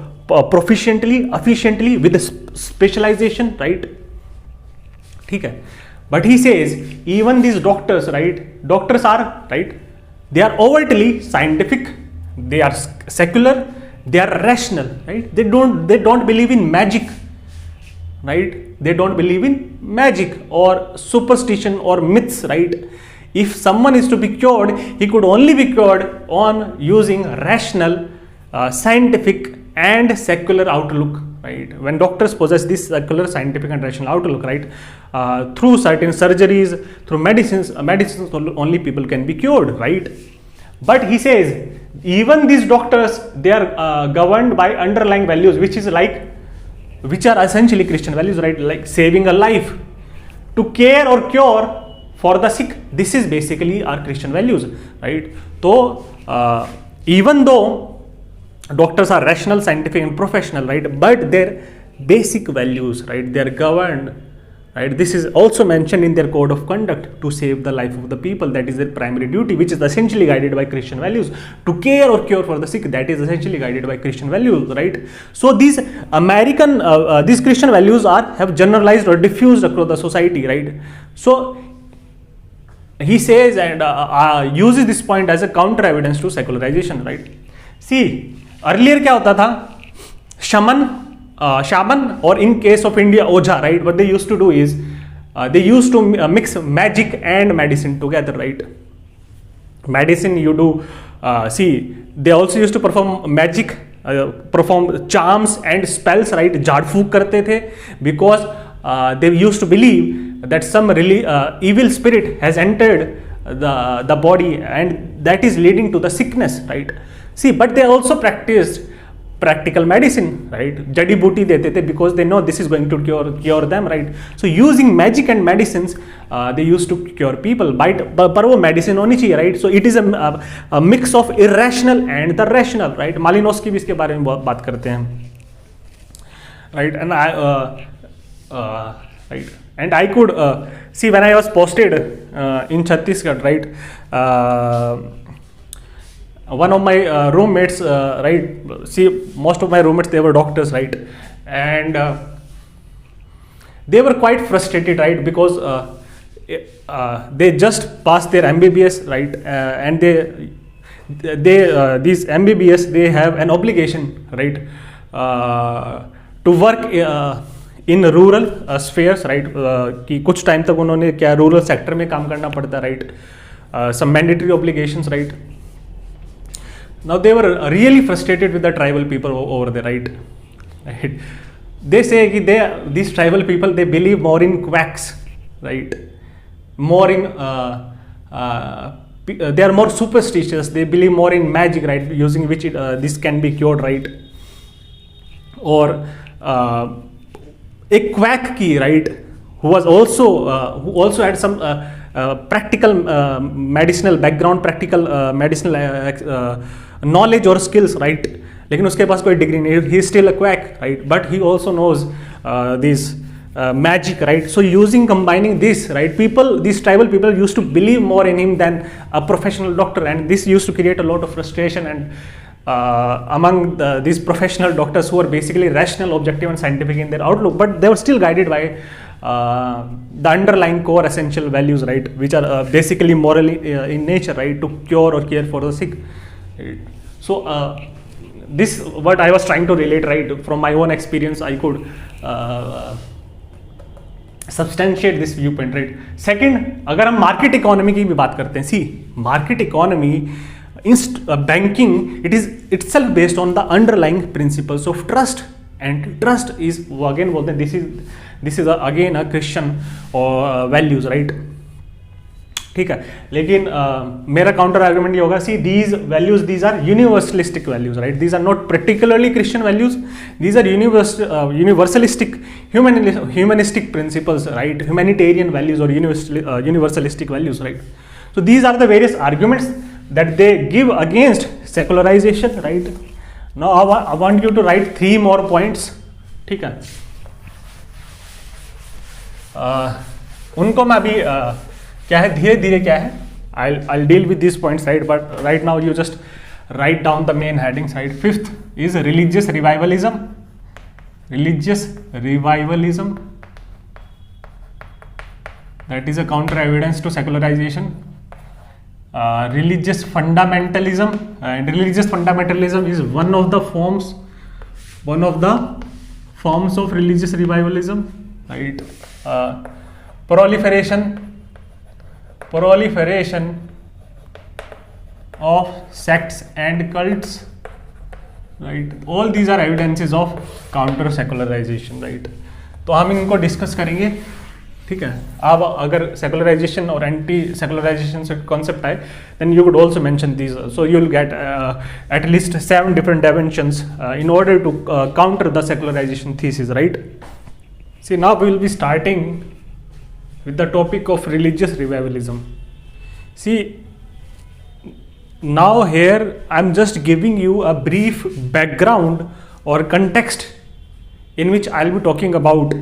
proficiently, efficiently with specialization, right, ठीक है। But he says even these doctors, right, doctors are, right, they are overtly scientific, they are secular, they are rational, right, they don't believe in magic, right, they don't believe in magic or superstition or myths, right। If someone is to be cured, he could only be cured on using rational, scientific and secular outlook, right। When doctors possess this secular, scientific and rational outlook, right, through certain surgeries, through medicines only people can be cured, right। But he says even these doctors, they are governed by underlying values which are essentially Christian values, right, like saving a life, to care or cure for the sick, this is basically our Christian values, right। So even though doctors are rational, scientific and professional, right, but their basic values, right, they are governed, right, this is also mentioned in their code of conduct, to save the life of the people, that is their primary duty, which is essentially guided by Christian values, to care or cure for the sick, that is essentially guided by Christian values, right। So these American these Christian values have generalized or diffused across the society, right। So he says and uses this point as a counter evidence to secularization, right। See, earlier क्या होता था, shaman, or in case of India, oja, right, what they used to do is they used to mix magic and medicine together, right। Medicine you do, see, they also used to perform magic, perform charms and spells, right, jad फूक करते थे, because they used to believe that some really evil spirit has entered the body and that is leading to the sickness, right। See, but they also practiced practical medicine, right? जड़ी बूटी देते थे because they know this is going to cure them, right? So using magic and medicines they used to cure people, but पर वो medicine होनी चाहिए, right? So it is a mix of irrational and the rational, right? मालिनोस्की भी इसके बारे में बात करते हैं, right? And I could see when I was posted in Chhattisgarh, right? One of my roommates, right? See, most of my roommates, they were doctors, right? And they were quite frustrated, right? Because they just passed their MBBS, right? And these MBBS, they have an obligation, right? To work in rural spheres, right? कि कुछ time तक उन्होंने क्या rural sector में काम करना पड़ता, right? Some mandatory obligations, right? Now they were really frustrated with the tribal people over there, right? They say that these tribal people, they believe more in quacks, right? More in they are more superstitious. They believe more in magic, right? Using which this can be cured, right? Or a quack key, right? Who also had some practical medicinal background, practical medicinal knowledge or skills, right? लेकिन उसके पास कोई degree नहीं, he is still a quack, right? But he also knows this magic, right? So combining this, right? These tribal people used to believe more in him than a professional doctor, and this used to create a lot of frustration and among these professional doctors who are basically rational, objective, and scientific in their outlook, but they were still guided by the underlying core essential values, right, which are basically morally in nature, right, to cure or care for the sick. Right? So this what I was trying to relate, right, from my own experience. I could substantiate this viewpoint, right. Second, अगर हम market economy की भी बात करते हैं, see, market economy, banking, it is itself based on the underlying principles of trust, and trust is again बोलते हैं this is again a Christian values, right. ठीक है, लेकिन मेरा काउंटर आर्गुमेंट ये होगा, सी these values, these are universalistic values, right. These are not particularly Christian values, these are universalistic humanistic principles, right, humanitarian values or universalistic values, right. So these are the various arguments that they give against secularization, right. Now I want you to write 3 more points, ठीक है. उनको मैं अभी क्या है, धीरे धीरे क्या है, I'll deal with these points, right, but right now you just write down the main headings, right. 5th is religious revivalism. Religious revivalism, that is a counter evidence to secularization. Religious fundamentalism, and religious fundamentalism is one of the forms of religious revivalism, right. Proliferation of sects and cults, right. All these are evidences of counter secularization, right. तो हम इनको discuss करेंगे, ठीक है. अब अगर secularisation और anti secularisation से कॉन्सेप्ट आए, then you could also mention these, so you'll get at least 7 different dimensions in order to counter the secularization thesis, right. See, now we will be starting with the topic of religious revivalism. See, now here I'm just giving you a brief background or context in which I'll be talking about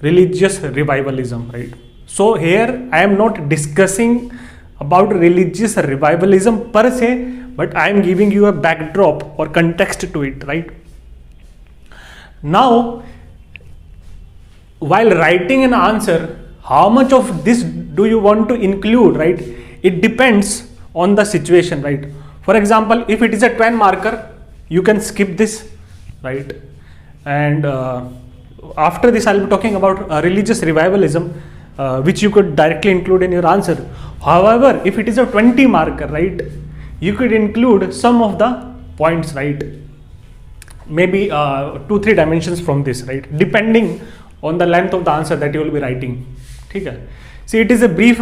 religious revivalism, right. So here I am not discussing about religious revivalism per se, but I am giving you a backdrop or context to it, right. Now, while writing an answer, how much of this do you want to include, right? It depends on the situation, right. For example, if it is a 10 marker, you can skip this, right. And after this I'll be talking about religious revivalism, which you could directly include in your answer. However, if it is a 20 marker, right, you could include some of the points, right, maybe 2-3 dimensions from this, right, depending on the length of the answer that you will be writing. Okay. See, it is a brief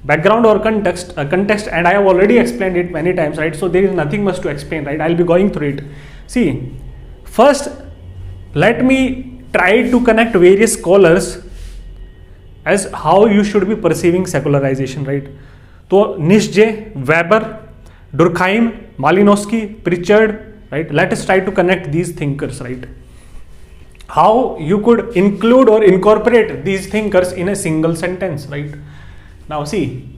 background or context, and I have already explained it many times, right. So there is nothing much to explain, right. I'll be going through it. See, first, let me try to connect various scholars as how you should be perceiving secularization, right? So, Nietzsche, Weber, Durkheim, Malinowski, Pritchard, right? Let us try to connect these thinkers, right? How you could include or incorporate these thinkers in a single sentence, right? Now, see,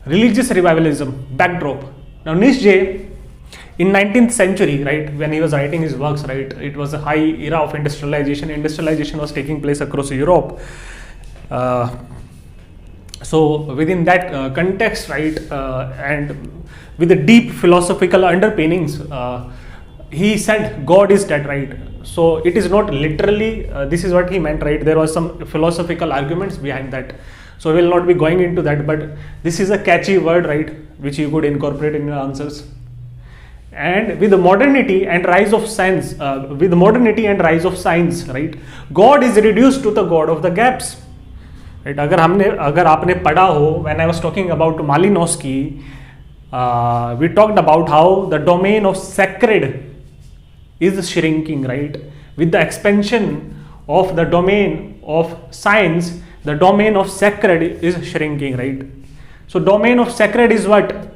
religious revivalism, backdrop. Now, Nietzsche, in 19th century, right, when he was writing his works, right, it was a high era of industrialization. Industrialization was taking place across Europe. So within that context, right, and with the deep philosophical underpinnings, he said God is dead, right? So it is not literally, this is what he meant, right? There was some philosophical arguments behind that. So we will not be going into that, but this is a catchy word, right, which you could incorporate in your answers. And with the modernity and rise of science, right, God is reduced to the God of the gaps. Right? अगर आपने पढ़ा हो, when I was talking about Malinowski, we talked about how the domain of sacred is shrinking, right? With the expansion of the domain of science, the domain of sacred is shrinking, right? So domain of sacred is what?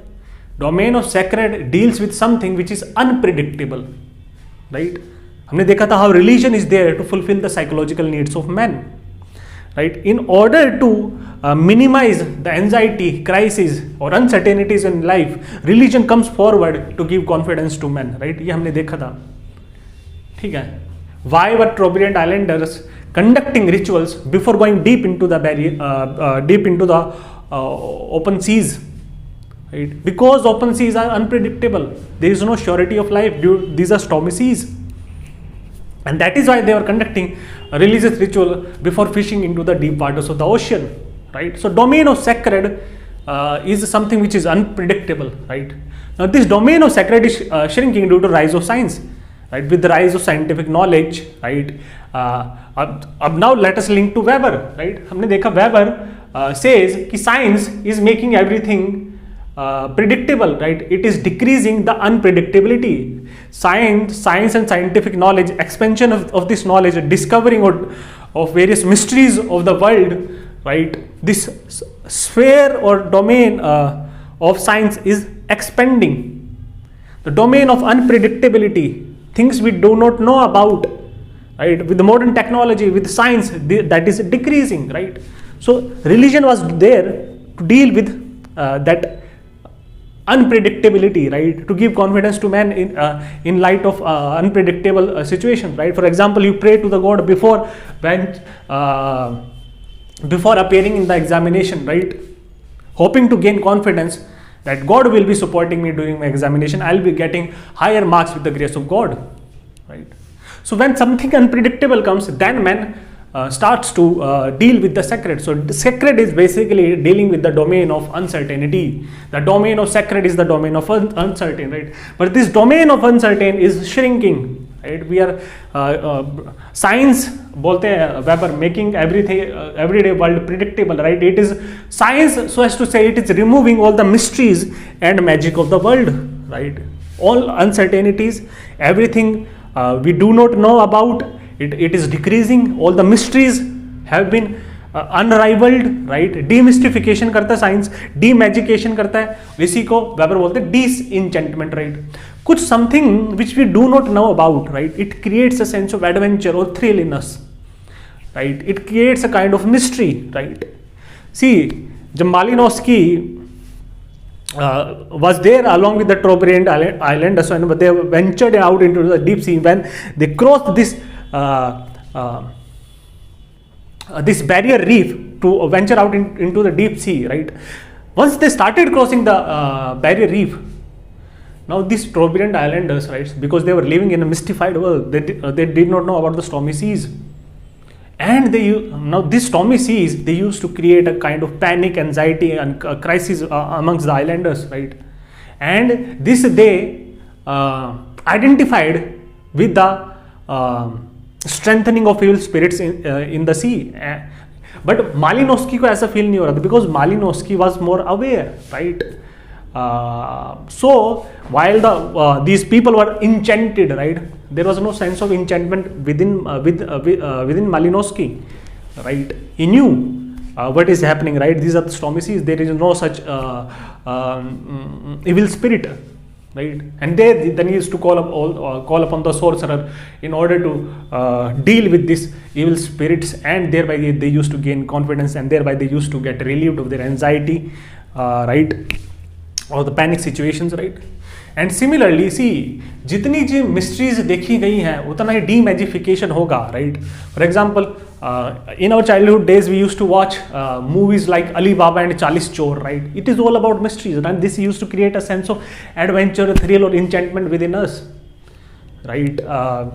Domain of sacred deals with something which is unpredictable, right? हमने देखा था how religion is there to fulfill the psychological needs of men, right? In order to minimize the anxiety, crisis or uncertainties in life, religion comes forward to give confidence to men, right? ये हमने देखा था, ठीक है? Why were Trobriand Islanders conducting rituals before going deep into the open seas? Right? Because open seas are unpredictable. There is no surety of life. These are stormy seas. And that is why they were conducting a religious ritual before fishing into the deep waters of the ocean. Right? So domain of sacred is something which is unpredictable. Right? Now this domain of sacred is shrinking due to rise of science. Right? With the rise of scientific knowledge. Right? अब now let us link to Weber. Right? हमने देखा Weber says कि science is making everything predictable, right? It is decreasing the unpredictability. Science and scientific knowledge, expansion of this knowledge, discovering of various mysteries of the world, right? This sphere or domain of science is expanding. The domain of unpredictability, things we do not know about, right? With the modern technology, with science, that is decreasing, right? So religion was there to deal with that unpredictability, right? To give confidence to man in light of unpredictable situations, right? For example, you pray to the God before appearing in the examination, right? Hoping to gain confidence that God will be supporting me during my examination. I'll be getting higher marks with the grace of God, right? So when something unpredictable comes, then man starts to deal with the sacred. So the sacred is basically dealing with the domain of uncertainty. The domain of sacred is the domain of uncertain, right? But this domain of uncertain is shrinking, right? We are science बोलते हैं Weber, making everything everyday world predictable, right? It is science, so as to say, it is removing all the mysteries and magic of the world, right? All uncertainties, everything we do not know about. It is decreasing. All the mysteries have been unrivaled, right? Demystification करता है science, demagication करता है, इसी को Weber बोलते हैं disenchantment, right? कुछ something which we do not know about, right? It creates a sense of adventure or thrill in us, right? It creates a kind of mystery, right? See, जब Malinowski was there along with the Trobriand Islanders, when they ventured out into the deep sea, when they crossed this this barrier reef to venture out into the deep sea, right? Once they started crossing the barrier reef, now these Trobriand Islanders, right, because they were living in a mystified world, they did not know about the stormy seas, and now these stormy seas, they used to create a kind of panic, anxiety and crisis amongst the islanders, right? And this they identified with the strengthening of evil spirits in the sea. But Malinowski को ऐसा feel नहीं हो रहा था, because Malinowski was more aware, right? So while these people were enchanted, right, there was no sense of enchantment within Malinowski, right? He knew what is happening, right? These are the stormy seas. There is no such evil spirit, right? And then he used to call upon the sorcerer in order to deal with these evil spirits, and thereby they used to gain confidence, and thereby they used to get relieved of their anxiety, right, or the panic situations, right? And similarly, see, जितनी जी mysteries देखी गई हैं उतना ही demystification होगा, right? For example, in our childhood days we used to watch movies like Ali Baba and 40 Chor, right? It is all about mysteries, and this used to create a sense of adventure, thrill, or enchantment within us, right?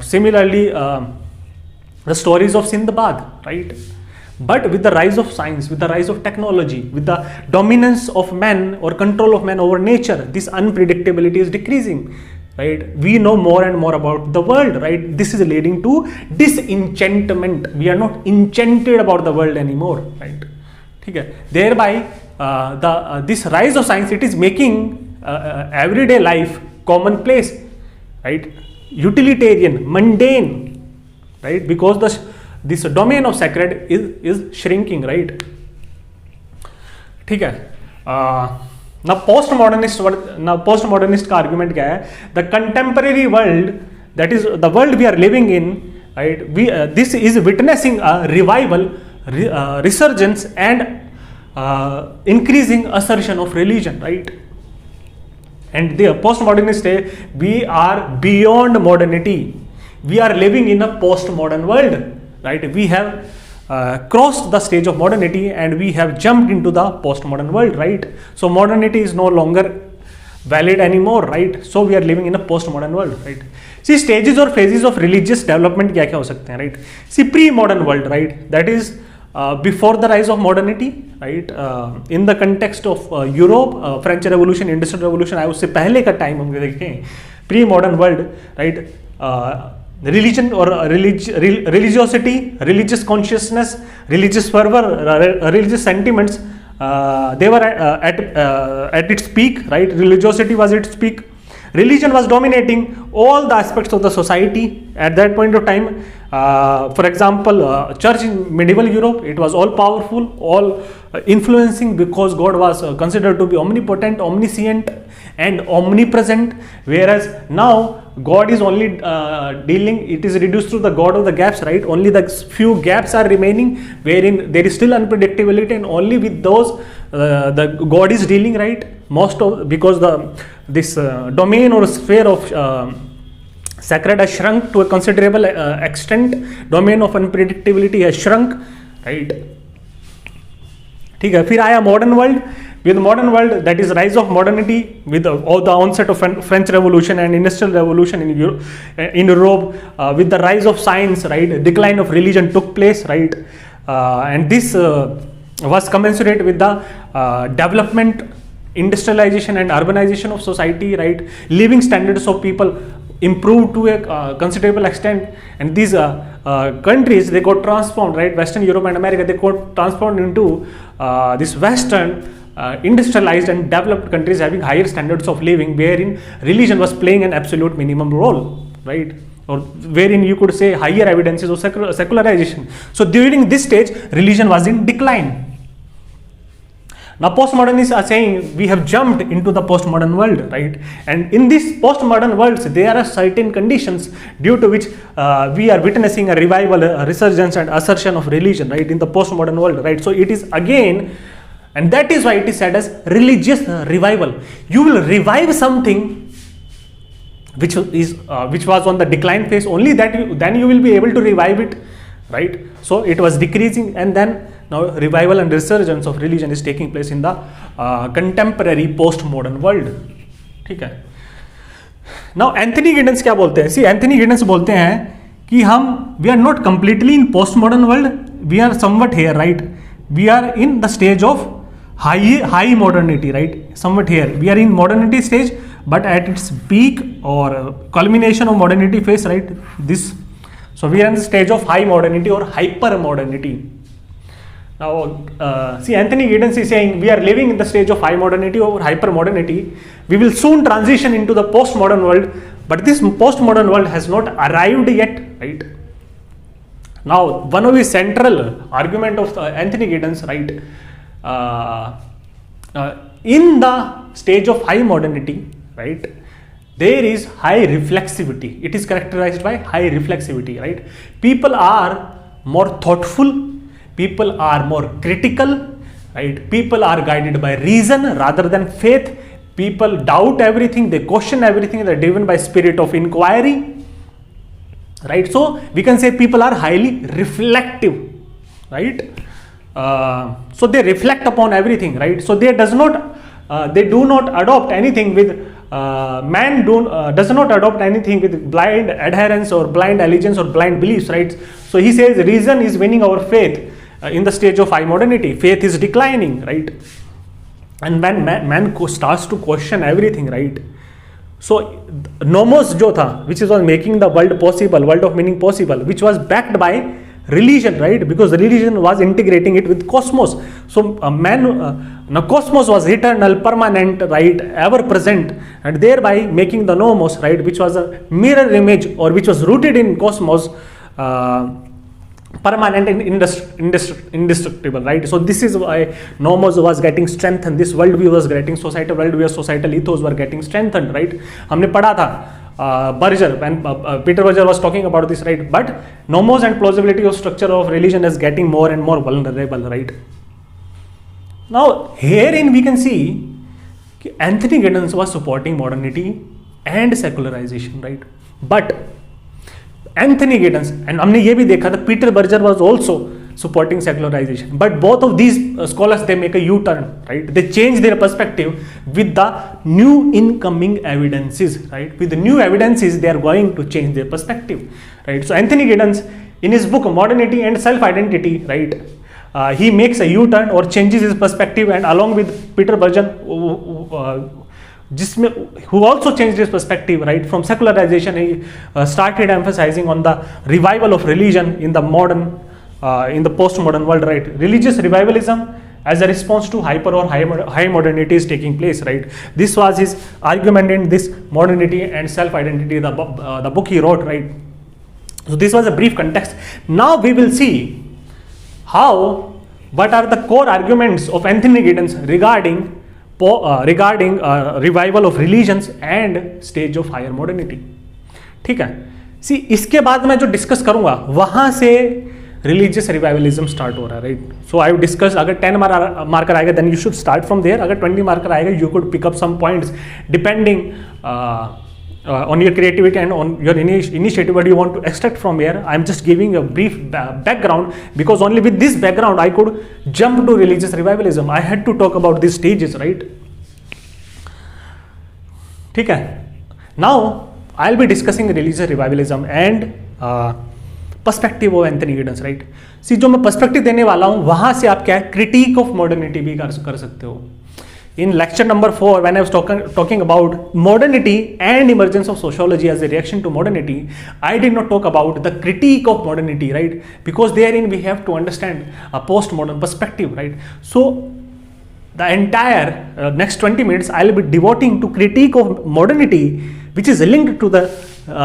Similarly, the stories of Sindbad, right? But with the rise of science, with the rise of technology, with the dominance of man or control of man over nature, this unpredictability is decreasing, right? We know more and more about the world, right? This is leading to disenchantment. We are not enchanted about the world anymore, right? Okay. Thereby, this rise of science, it is making everyday life commonplace, right? Utilitarian, mundane, right? Because this domain of sacred is shrinking, right? ठीक है. Now postmodernist का argument क्या है? The contemporary world, that is the world we are living in, right? This is witnessing a revival, resurgence, and increasing assertion of religion, right? And the postmodernists say we are beyond modernity. We are living in a postmodern world. Right, we have crossed the stage of modernity and we have jumped into the postmodern world, right? So modernity is no longer valid anymore, right? So we are living in a postmodern world, right? See, stages or phases of religious development क्या हो सकते हैं, right? See, pre-modern world, right? That is before the rise of modernity, right? In the context of Europe, French Revolution, Industrial Revolution, उससे पहले का time हम देखें, pre-modern world, right? Religion or religiosity, religious consciousness, religious fervor, religious sentiments, they were at its peak, right? Religiosity was at its peak. Religion was dominating all the aspects of the society at that point of time. For example, church in medieval Europe, it was all powerful, all influencing, because God was considered to be omnipotent, omniscient, and omnipresent, whereas now God is only dealing, it is reduced to the God of the gaps, right? Only the few gaps are remaining wherein there is still unpredictability, and only with those the God is dealing, right? Because this domain or sphere of sacred has shrunk to a considerable extent, domain of unpredictability has shrunk, right? ठीक है. फिर आया modern world. With modern world, that is rise of modernity, with all the onset of French Revolution and Industrial Revolution in Europe, with the rise of science, right, decline of religion took place, right, and this was commensurate with the development, industrialization and urbanization of society, right. Living standards of people improved to a considerable extent, and these countries, they got transformed, right, Western Europe and America, they got transformed into this Western industrialized and developed countries having higher standards of living, wherein religion was playing an absolute minimum role, right, or wherein you could say higher evidences of secularization. So during this stage, religion was in decline. Now postmodernists are saying we have jumped into the postmodern world, right, and in these postmodern worlds there are certain conditions due to which we are witnessing a revival, a resurgence and assertion of religion, right, in the postmodern world, right. So it is again, and that is why it is said as religious revival. You will revive something which was on the decline phase, only then you will be able to revive it, right. So it was decreasing, and then now revival and resurgence of religion is taking place in the contemporary postmodern world. ठीक है. Now Anthony Giddens क्या बोलते हैं? See, Anthony Giddens बोलते हैं कि we are not completely in postmodern world, we are somewhat here, right. We are in the stage of high modernity, right, somewhat here. We are in modernity stage, but at its peak or culmination of modernity phase, right, this. So we are in the stage of high modernity or hyper modernity. Now, see, Anthony Giddens is saying we are living in the stage of high modernity or hyper modernity. We will soon transition into the postmodern world, but this postmodern world has not arrived yet, right? Now, one of the central argument of Anthony Giddens, right, in the stage of high modernity, right, there is high reflexivity. It is characterized by high reflexivity, right? People are more thoughtful. People are more critical, right? People are guided by reason rather than faith. People doubt everything, they question everything, they're driven by spirit of inquiry, right? So we can say people are highly reflective, right? So they reflect upon everything, right? So they do not adopt anything with does not adopt anything with blind adherence or blind allegiance or blind beliefs, right? So he says reason is winning over faith. In the stage of high modernity, faith is declining, right? And when man starts to question everything, right? So nomos jo tha, which was making the world possible, world of meaning possible, which was backed by religion, right? Because religion was integrating it with cosmos. So cosmos was eternal, permanent, right, ever present, and thereby making the nomos, right, which was a mirror image or which was rooted in cosmos, permanent and indestructible, right? So this is why nomos was getting strengthened, this worldview was getting societal worldview, societal ethos were getting strengthened, right? हमने पढ़ा था Berger, when Peter Berger was talking about this, right? But nomos and plausibility of structure of religion is getting more and more vulnerable, right? Now herein we can see Anthony Giddens was supporting modernity and secularization, right? But Anthony Giddens, and हमने ये भी देखा था, Peter Berger was also supporting secularization. But both of these scholars, they make a U-turn, right? They change their perspective with the new incoming evidences, right? With the new evidences, they are going to change their perspective, right? So Anthony Giddens, in his book Modernity and Self-Identity, right, he makes a U-turn or changes his perspective, and along with Peter Berger, who also changed his perspective, right, from secularization, he started emphasizing on the revival of religion in the modern, in the postmodern world, right? Religious revivalism as a response to hyper or high modernity is taking place, right? This was his argument in this Modernity and Self-Identity, the book he wrote, right? So this was a brief context. Now we will see what are the core arguments of Anthony Giddens regarding revival of religions and stage of higher modernity. ठीक है, सी इसके बाद मैं जो discuss करूंगा वहां से religious revivalism start हो रहा है, राइट? सो आई डिस्कस, अगर 10 मार्कर आएगा then you should start from there, अगर 20 मार्कर आएगा you could pick up some points depending on your creativity and on your initiative what you want to extract from here. I am just giving a brief background because only with this background I could jump to religious revivalism. I had to talk about these stages, right? ठीक है. Now I'll be discussing religious revivalism and perspective of Anthony Giddens, right? See, जो मैं perspective देने वाला हूँ वहाँ से आप क्या critique of modernity भी कर सकते हो. In lecture number 4, when I was talking about modernity and emergence of sociology as a reaction to modernity, I did not talk about the critique of modernity, right? Because therein we have to understand a postmodern perspective, right? So the entire next 20 minutes I'll be devoting to critique of modernity, which is linked to the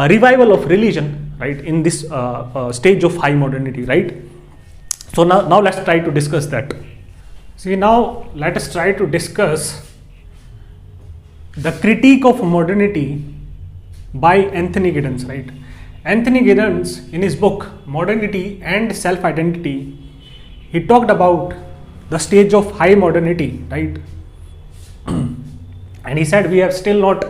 revival of religion, right? In this stage of high modernity, right? So now let's try to discuss that. See, now let us try to discuss the critique of modernity by Anthony Giddens, right? Anthony Giddens, in his book Modernity and Self-Identity, he talked about the stage of high modernity, right? And he said we have still not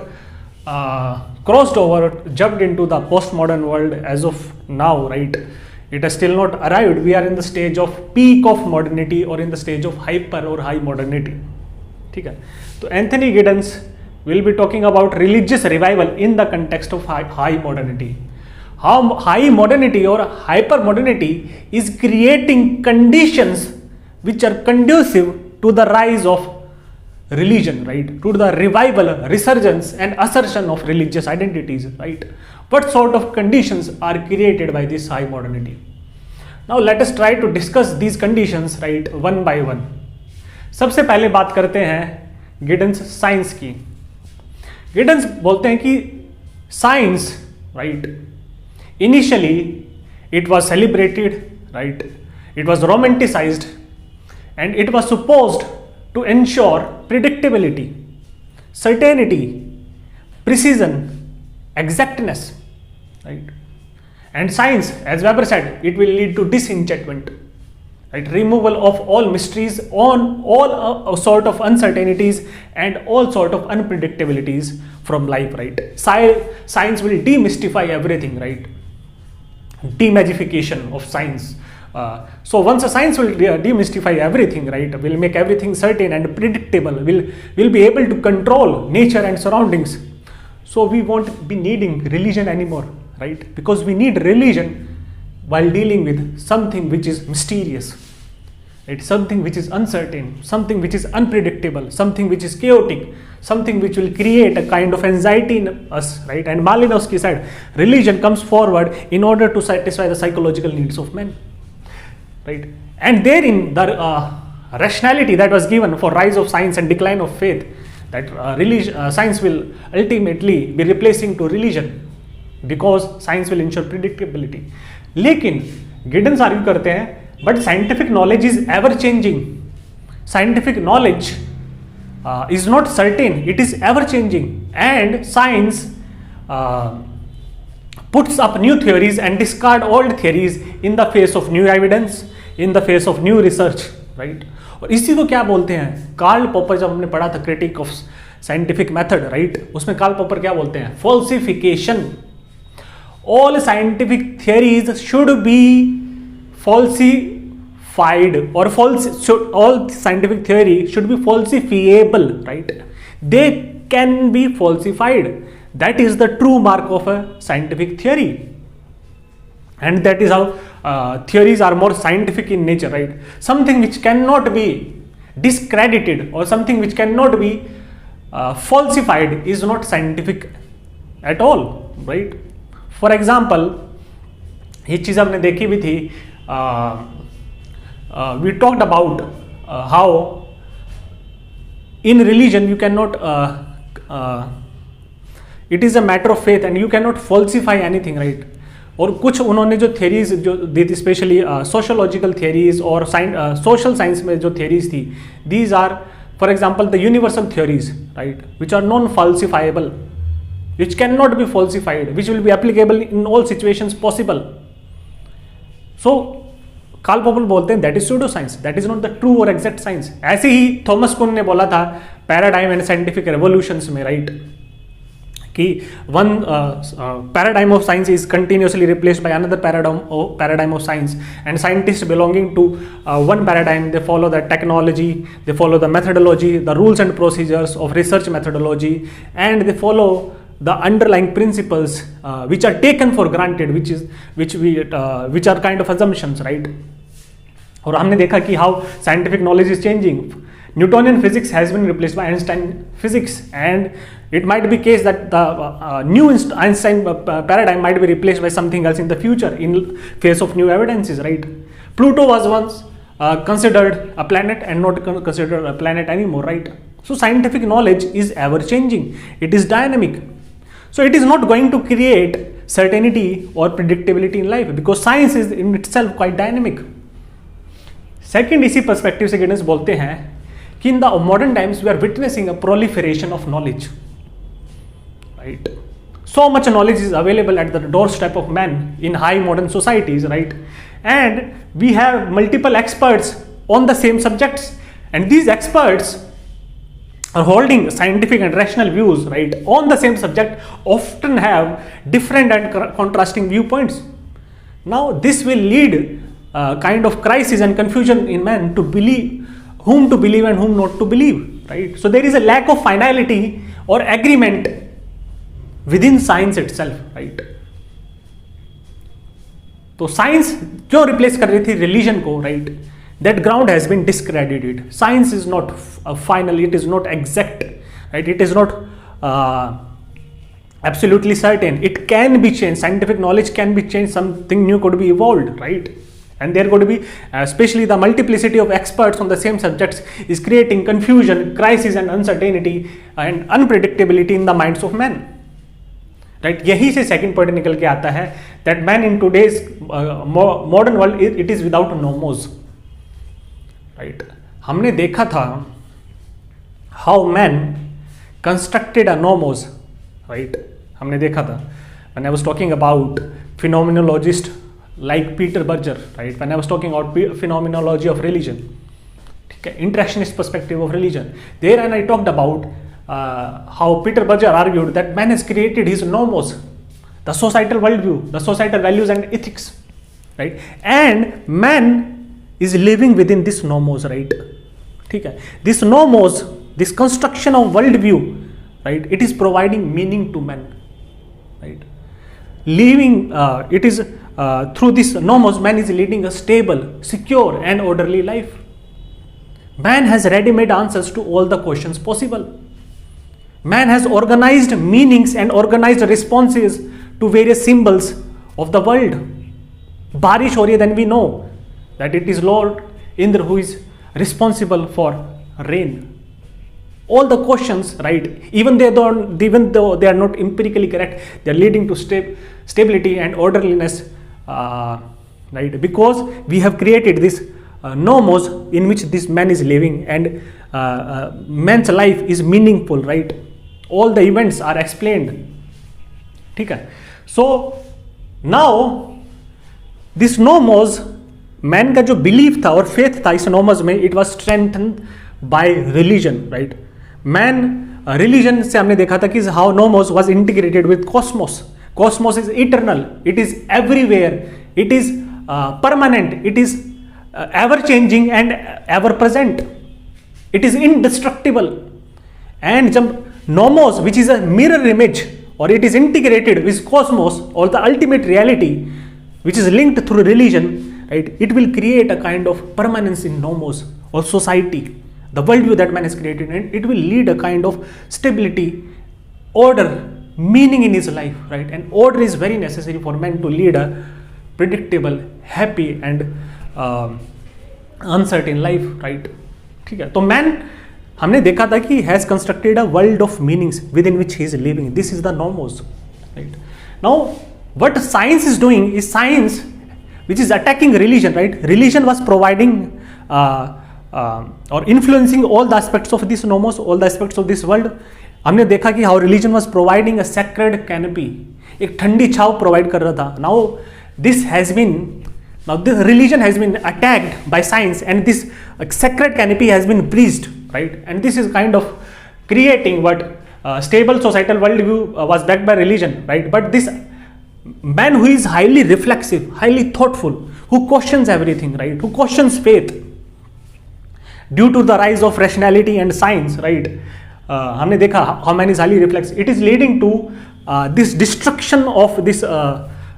crossed over, jumped into the postmodern world as of now, right? It has still not arrived. We are in the stage of peak of modernity or in the stage of hyper or high modernity. ठीक है. So Anthony Giddens will be talking about religious revival in the context of high modernity. How high modernity or hyper modernity is creating conditions which are conducive to the rise of religion, right? To the revival, resurgence and assertion of religious identities, right? What sort of conditions are created by this high modernity? Now let us try to discuss these conditions, right, one by one. सबसे पहले बात करते हैं Giddens science की. Giddens बोलते हैं कि science, right, initially it was celebrated, right, it was romanticized, and it was supposed to ensure predictability, certainty, precision, exactness, right. And science, as Weber said, it will lead to disenchantment, right, removal of all mysteries, on all sort of uncertainties and all sort of unpredictabilities from life, right. Science will demystify everything, right, demagification of science. So once a science will demystify everything, right, will make everything certain and predictable, will be able to control nature and surroundings. So we won't be needing religion anymore, right, because we need religion while dealing with something which is mysterious, right, something which is uncertain, something which is unpredictable, something which is chaotic, something which will create a kind of anxiety in us, right. And Malinowski said religion comes forward in order to satisfy the psychological needs of men, right. And therein the rationality that was given for rise of science and decline of faith, that science will ultimately be replacing to religion because science will ensure predictability. लेकिन Giddens argue करते हैं but scientific knowledge is ever changing. Scientific knowledge is not certain, it is ever changing, and science puts up new theories and discard old theories in the face of new evidence, in the face of new research, right. और इसी को क्या बोलते हैं, Karl popper, जब हमने पढ़ा था critic of scientific method, right, उसमें कार्ल पॉपर क्या बोलते हैं, falsification. All scientific theories should be falsified, or all scientific theory should be falsifiable, right. They can be falsified. That is the true mark of a scientific theory, and that is how theories are more scientific in nature, right. Something which cannot be discredited or something which cannot be falsified is not scientific at all, right. For example ये चीज़ हमने देखी भी थी, we talked about how in religion you can not, it is a matter of faith and you can not falsify anything, right. और कुछ उन्होंने जो थियरीज जो दी थी, स्पेशली सोशोलॉजिकल थियरीज और सोशल साइंस में जो थियरीज थी, these are for example the universal theories, right, which are non falsifiable, which cannot be falsified, which will be applicable in all situations possible. So Karl Popper बोलते हैं that is pseudo science, that is not the true or exact science. ऐसे ही Thomas कुन ने बोला था paradigm and scientific revolutions में, right, कि one paradigm of science is continuously replaced by another paradigm of science, and scientist belonging to one paradigm, they follow the technology, they follow the methodology, the rules and procedures of research methodology, and they follow the underlying principles which are taken for granted, which are kind of assumptions, right. और हमने देखा कि how scientific knowledge is changing. Newtonian physics has been replaced by Einstein physics, and it might be case that the new Einstein paradigm might be replaced by something else in the future in face of new evidences, right. Pluto was once considered a planet and not considered a planet anymore, right. So scientific knowledge is ever changing, it is dynamic. So it is not going to create certainty or predictability in life because science is in itself quite dynamic. Second, इसी perspective से Giddens बोलते हैं कि in the modern times we are witnessing a proliferation of knowledge, right. So much knowledge is available at the doorstep of man in high modern societies, right, and we have multiple experts on the same subjects, and these experts are holding scientific and rational views, right, on the same subject, often have different and contrasting viewpoints. Now this will lead kind of crisis and confusion in man to believe whom to believe and whom not to believe, right. So there is a lack of finality or agreement within science itself, right. तो science जो replace कर रही थी religion को, right, that ground has been discredited. Science is not final, it is not exact, right, it is not absolutely certain, it can be changed, scientific knowledge can be changed, something new could be evolved, right, and they're going to be, especially the multiplicity of experts on the same subjects is creating confusion, crisis and uncertainty and unpredictability in the minds of men. Right? यही से second point निकल के आता है that man in today's modern world it is without nomos. Right? हमने देखा था how man constructed a nomos. Right? हमने देखा था when I was talking about phenomenologists like Peter Berger, right? When I was talking about phenomenology of religion, okay, interactionist perspective of religion, there and I talked about how Peter Berger argued that man has created his nomos, the societal worldview, the societal values and ethics, right? And man is living within this nomos, right? Okay. This nomos, this construction of worldview, right? It is providing meaning to man, right? Living, it is through this nomos, man is leading a stable, secure and orderly life. Man has ready-made answers to all the questions possible. Man has organized meanings and organized responses to various symbols of the world. Barish ho rahi hai, then we know that it is Lord Indra who is responsible for rain. All the questions, right, even though they are not empirically correct, they are leading to stability and orderliness, right, because we have created this nomos in which this man is living, and man's life is meaningful, right? All the events are explained. Okay. So now this nomos, man का जो belief था और faith था इस nomos में, it was strengthened by religion, right? Man, religion से हमने देखा था कि how nomos was integrated with cosmos. Cosmos is eternal, it is everywhere, it is permanent, it is ever changing and ever present, it is indestructible. And जब nomos, which is a mirror image, or it is integrated with cosmos or the ultimate reality, which is linked through religion, right, it will create a kind of permanence in nomos or society, the worldview that man has created, and it will lead a kind of stability, order, meaning in his life, right? And order is very necessary for man to lead a predictable, happy and uncertain life, right? ठीक है, तो man हमने देखा था कि has constructed a world of meanings within which he is living. This is the nomos, right? Now what science is doing is science which is attacking religion, right? Religion was providing or influencing all the aspects of this nomos, all the aspects of this world. हमने देखा कि how religion was providing a sacred canopy, एक ठंडी छाव provide कर रहा था. Now this religion has been attacked by science, and this sacred canopy has been breached, right? And this is kind of creating what stable societal worldview was backed by religion, right? But this man who is highly reflexive, highly thoughtful, who questions everything, right? Who questions faith due to the rise of rationality and science, right? हमने देखा how man is highly reflexive. It is leading to this destruction of this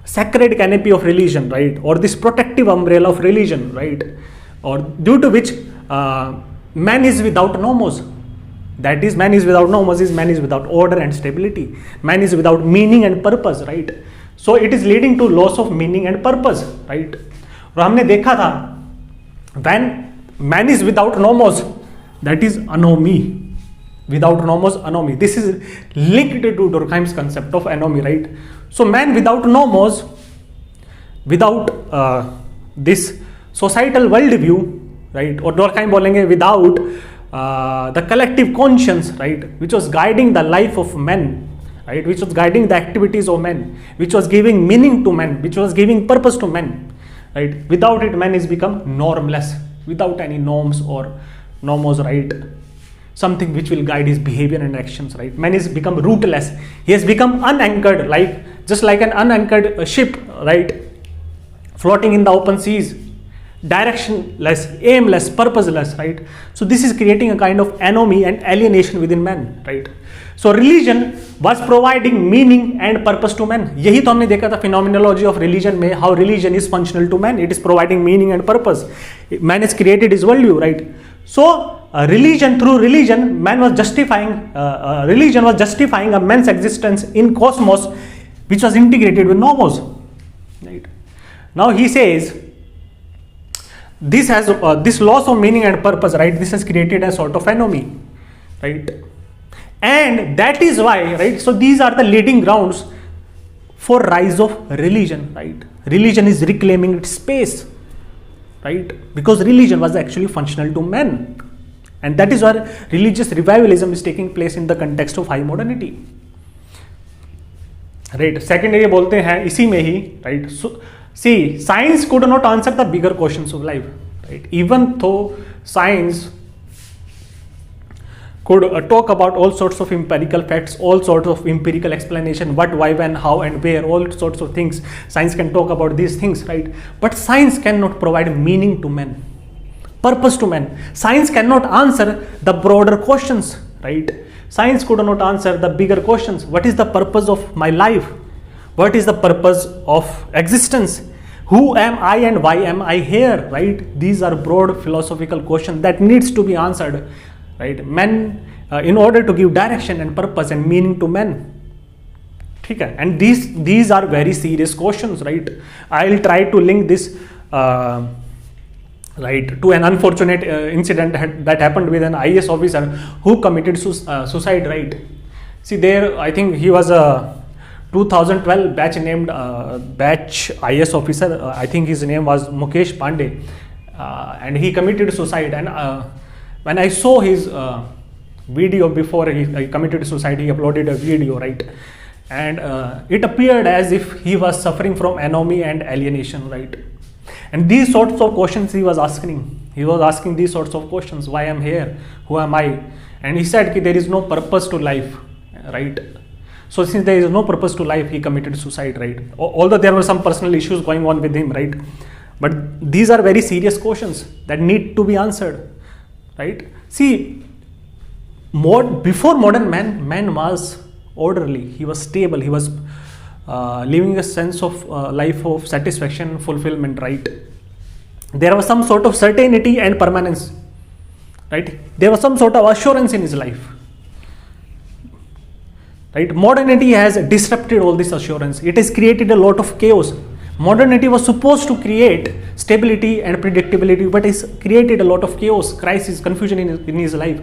sacred canopy of religion, right? Or this protective umbrella of religion, right? Or due to which man is without nomos. That is, man is without nomos is man is without order and stability. Man is without meaning and purpose, right? So it is leading to loss of meaning and purpose, right? और हमने देखा था when man is without nomos, that is anomy. Without nomos, anomy. This is linked to Durkheim's concept of anomy, right? So man without nomos, without this societal worldview, right? Or Durkheim बोलेंगे without the collective conscience, right? Which was guiding the life of men, right? Which was guiding the activities of men, which was giving meaning to men, which was giving purpose to men, right? Without it, man has become normless, without any norms or nomos, right? Something which will guide his behavior and actions, right? Man has become rootless. He has become unanchored, just like an unanchored ship, right? Floating in the open seas, directionless, aimless, purposeless, right? So this is creating a kind of anomy and alienation within man, right? So religion was providing meaning and purpose to man. यही तो हमने देखा था phenomenology of religion में, how religion is functional to man. It is providing meaning and purpose. Man has created his worldview, right? So through religion, man was justifying, religion was justifying a man's existence in cosmos, which was integrated with nomos, right? Now he says this has this loss of meaning and purpose, right? This has created a sort of anomy, right? And that is why, right? So these are the leading grounds for rise of religion, right? Religion is reclaiming its space, right? Because religion was actually functional to men, and that is why religious revivalism is taking place in the context of high modernity, right? Second ये बोलते हैं इसी में ही, right? So see, science could not answer the bigger questions of life, right? Even though science could talk about all sorts of empirical facts, all sorts of empirical explanation, what, why, when, how, and where, all sorts of things. Science can talk about these things, right? But science cannot provide meaning to men, purpose to men. Science cannot answer the broader questions, right? Science could not answer the bigger questions. What is the purpose of my life? What is the purpose of existence? Who am I and why am I here, right? These are broad philosophical questions that needs to be answered, right? Men, in order to give direction and purpose and meaning to men. Okay? And these are very serious questions, right? I'll try to link this right, to an unfortunate incident that happened with an IAS officer who committed suicide, right? See, there, I think he was a 2012 batch named batch IAS officer. I think his name was Mukesh Pandey, and he committed suicide. And when I saw his video before he committed suicide, he uploaded a video, right? And it appeared as if he was suffering from anomy and alienation, right? And these sorts of questions he was asking. He was asking these sorts of questions. Why am I here? Who am I? And he said that there is no purpose to life, right? So since there is no purpose to life, he committed suicide, right? Although there were some personal issues going on with him, right? But these are very serious questions that need to be answered, right? See, before modern man was orderly. He was stable. He was living a sense of life of satisfaction, fulfillment, right? There was some sort of certainty and permanence, right? There was some sort of assurance in his life, right? Modernity has disrupted all this assurance. It has created a lot of chaos. Modernity was supposed to create stability and predictability, but it's created a lot of chaos, crisis, confusion in his life,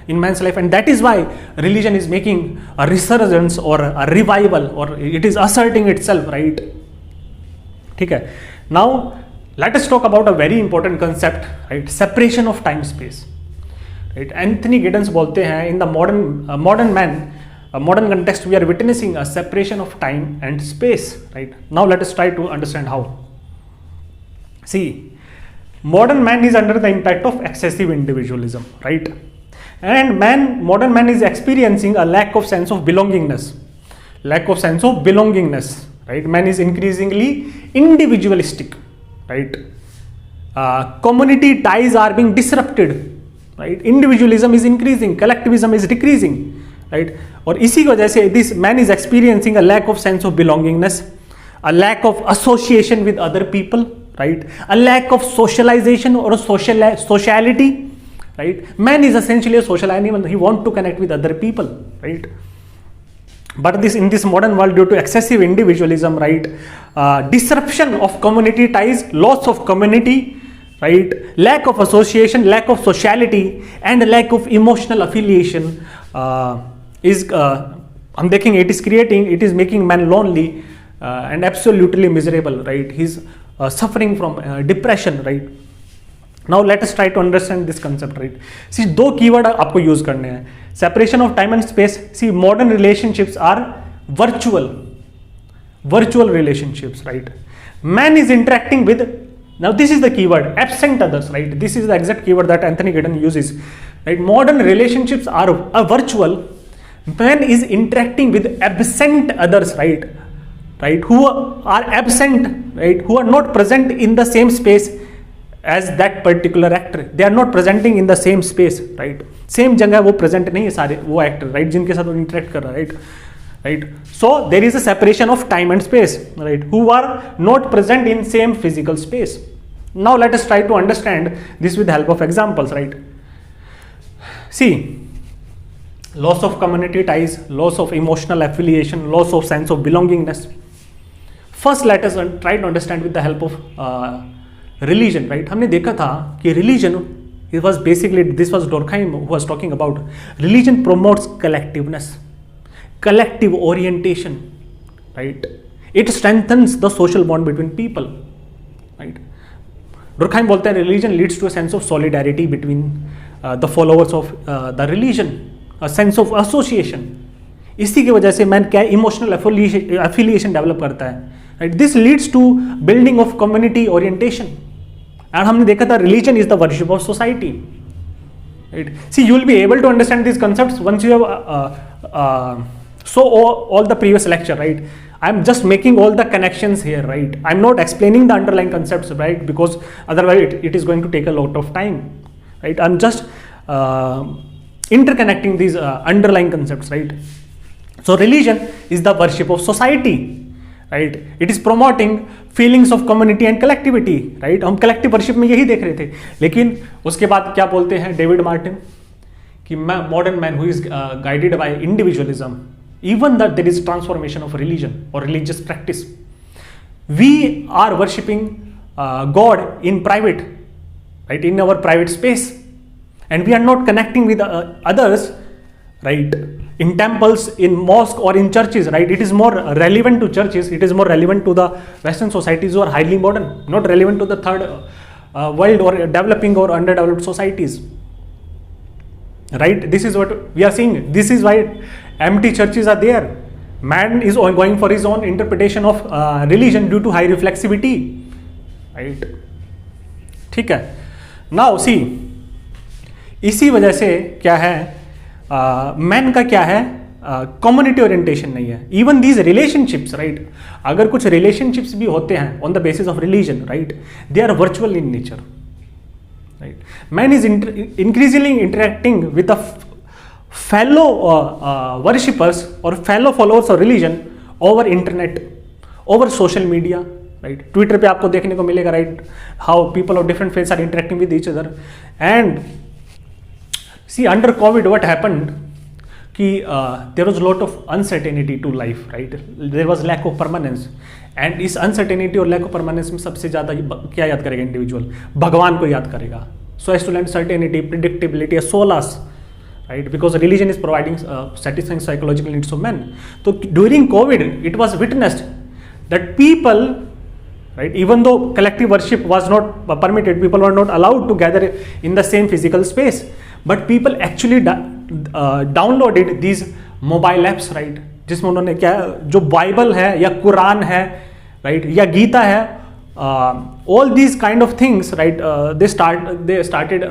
in man's life. And that is why religion is making a resurgence or a revival, or it is asserting itself, right? Okay. Now let us talk about a very important concept, right? Separation of time space, right? Anthony Giddens बोलते हैं, in the modern man, modern context, we are witnessing a separation of time and space, right? Now let us try to understand how. See, modern man is under the impact of excessive individualism, right? And modern man is experiencing a lack of sense of belongingness, right? Man is increasingly individualistic, right? Community ties are being disrupted, right? Individualism is increasing, collectivism is decreasing, right? और इसी की वजह से this man is experiencing a lack of sense of belongingness, a lack of association with other people, right? A lack of socialization or sociality, right? Man is essentially a social animal. He wants to connect with other people, right? But in this modern world, due to excessive individualism, right, disruption of community ties, loss of community, right, lack of association, lack of sociality, and lack of emotional affiliation I'm thinking it is making man lonely and absolutely miserable, right? He's suffering from depression, right? Now let us try to understand this concept, right? See, दो keyword आपको use करने हैं, separation of time and space. See, modern relationships are virtual relationships, right? Man is interacting with, now this is the keyword, absent others, right? This is the exact keyword that Anthony Giddens uses, right? Modern relationships are virtual. Man is interacting with absent others, right? Who are absent, right? Who are not present in the same space as that particular actor. They are not presenting in the same space, right? Same जगह वो present नहीं है सारे वो actor, right? जिनके साथ वो interact कर रहा है, right? So there is a separation of time and space, right? Who are not present in same physical space. Now let us try to understand this with the help of examples, right? See, loss of community ties, loss of emotional affiliation, loss of sense of belongingness. First, let us try to understand with the help of religion, right, हमने देखा था कि religion it was basically, this was Durkheim who was talking about, religion promotes collectiveness, collective orientation, right? It strengthens the social bond between people, right? Durkheim बोलते हैं religion leads to a sense of solidarity between the followers of the religion, a sense of association. इसी की वजह से man क्या emotional affiliation develop करता है, right? This leads to building of community orientation. And हमने देखा था religion is the worship of society, right? See, you will be able to understand these concepts once you have so all the previous lecture, right? I'm just making all the connections here, right? I'm not explaining the underlying concepts, right? Because otherwise it is going to take a lot of time, right? I'm just interconnecting these underlying concepts, right? So religion is the worship of society, right? It is promoting feelings of community and collectivity, right? हम collective worship में यही देख रहे थे, लेकिन उसके बाद क्या बोलते हैं डेविड मार्टिन कि modern man who is guided by individualism, even that there is transformation of religion or religious practice. We are worshipping God in private, right? In our private space, and we are not connecting with others, right? In temples, in mosque or in churches, right? It is more relevant to churches, it is more relevant to the Western societies who are highly modern, not relevant to the third world or developing or underdeveloped societies, right? This is what we are seeing. This is why empty churches are there. Man is going for his own interpretation of religion due to high reflexivity, right? ठीक है. Now see, इसी वजह से क्या है, man का क्या है, कम्युनिटी ओरिएंटेशन नहीं है. इवन दीज रिलेशनशिप्स, राइट, अगर कुछ रिलेशनशिप्स भी होते हैं on the basis of religion, right, they are virtual in nature, right. Man is increasingly interacting with the fellow worshippers और fellow followers of religion over internet, over social media, right. Twitter पे आपको देखने को मिलेगा, right, how people of different faiths are interacting with each other. And see, under COVID what happened कि there was a lot of uncertainty to life, right? There was lack of permanence, and इस uncertainty और lack of permanence में सबसे ज़्यादा क्या याद करेगा individual? भगवान को याद करेगा. So as to learn certainty, predictability, a solace, right? Because religion is providing satisfying psychological needs of men. So during COVID it was witnessed that people, right, even though collective worship was not permitted, people were not allowed to gather in the same physical space, but people actually downloaded these mobile apps, right, जिसमें उन्होंने क्या, जो Bible है या कुरान है, right, या गीता है, all these kind of things, right, they started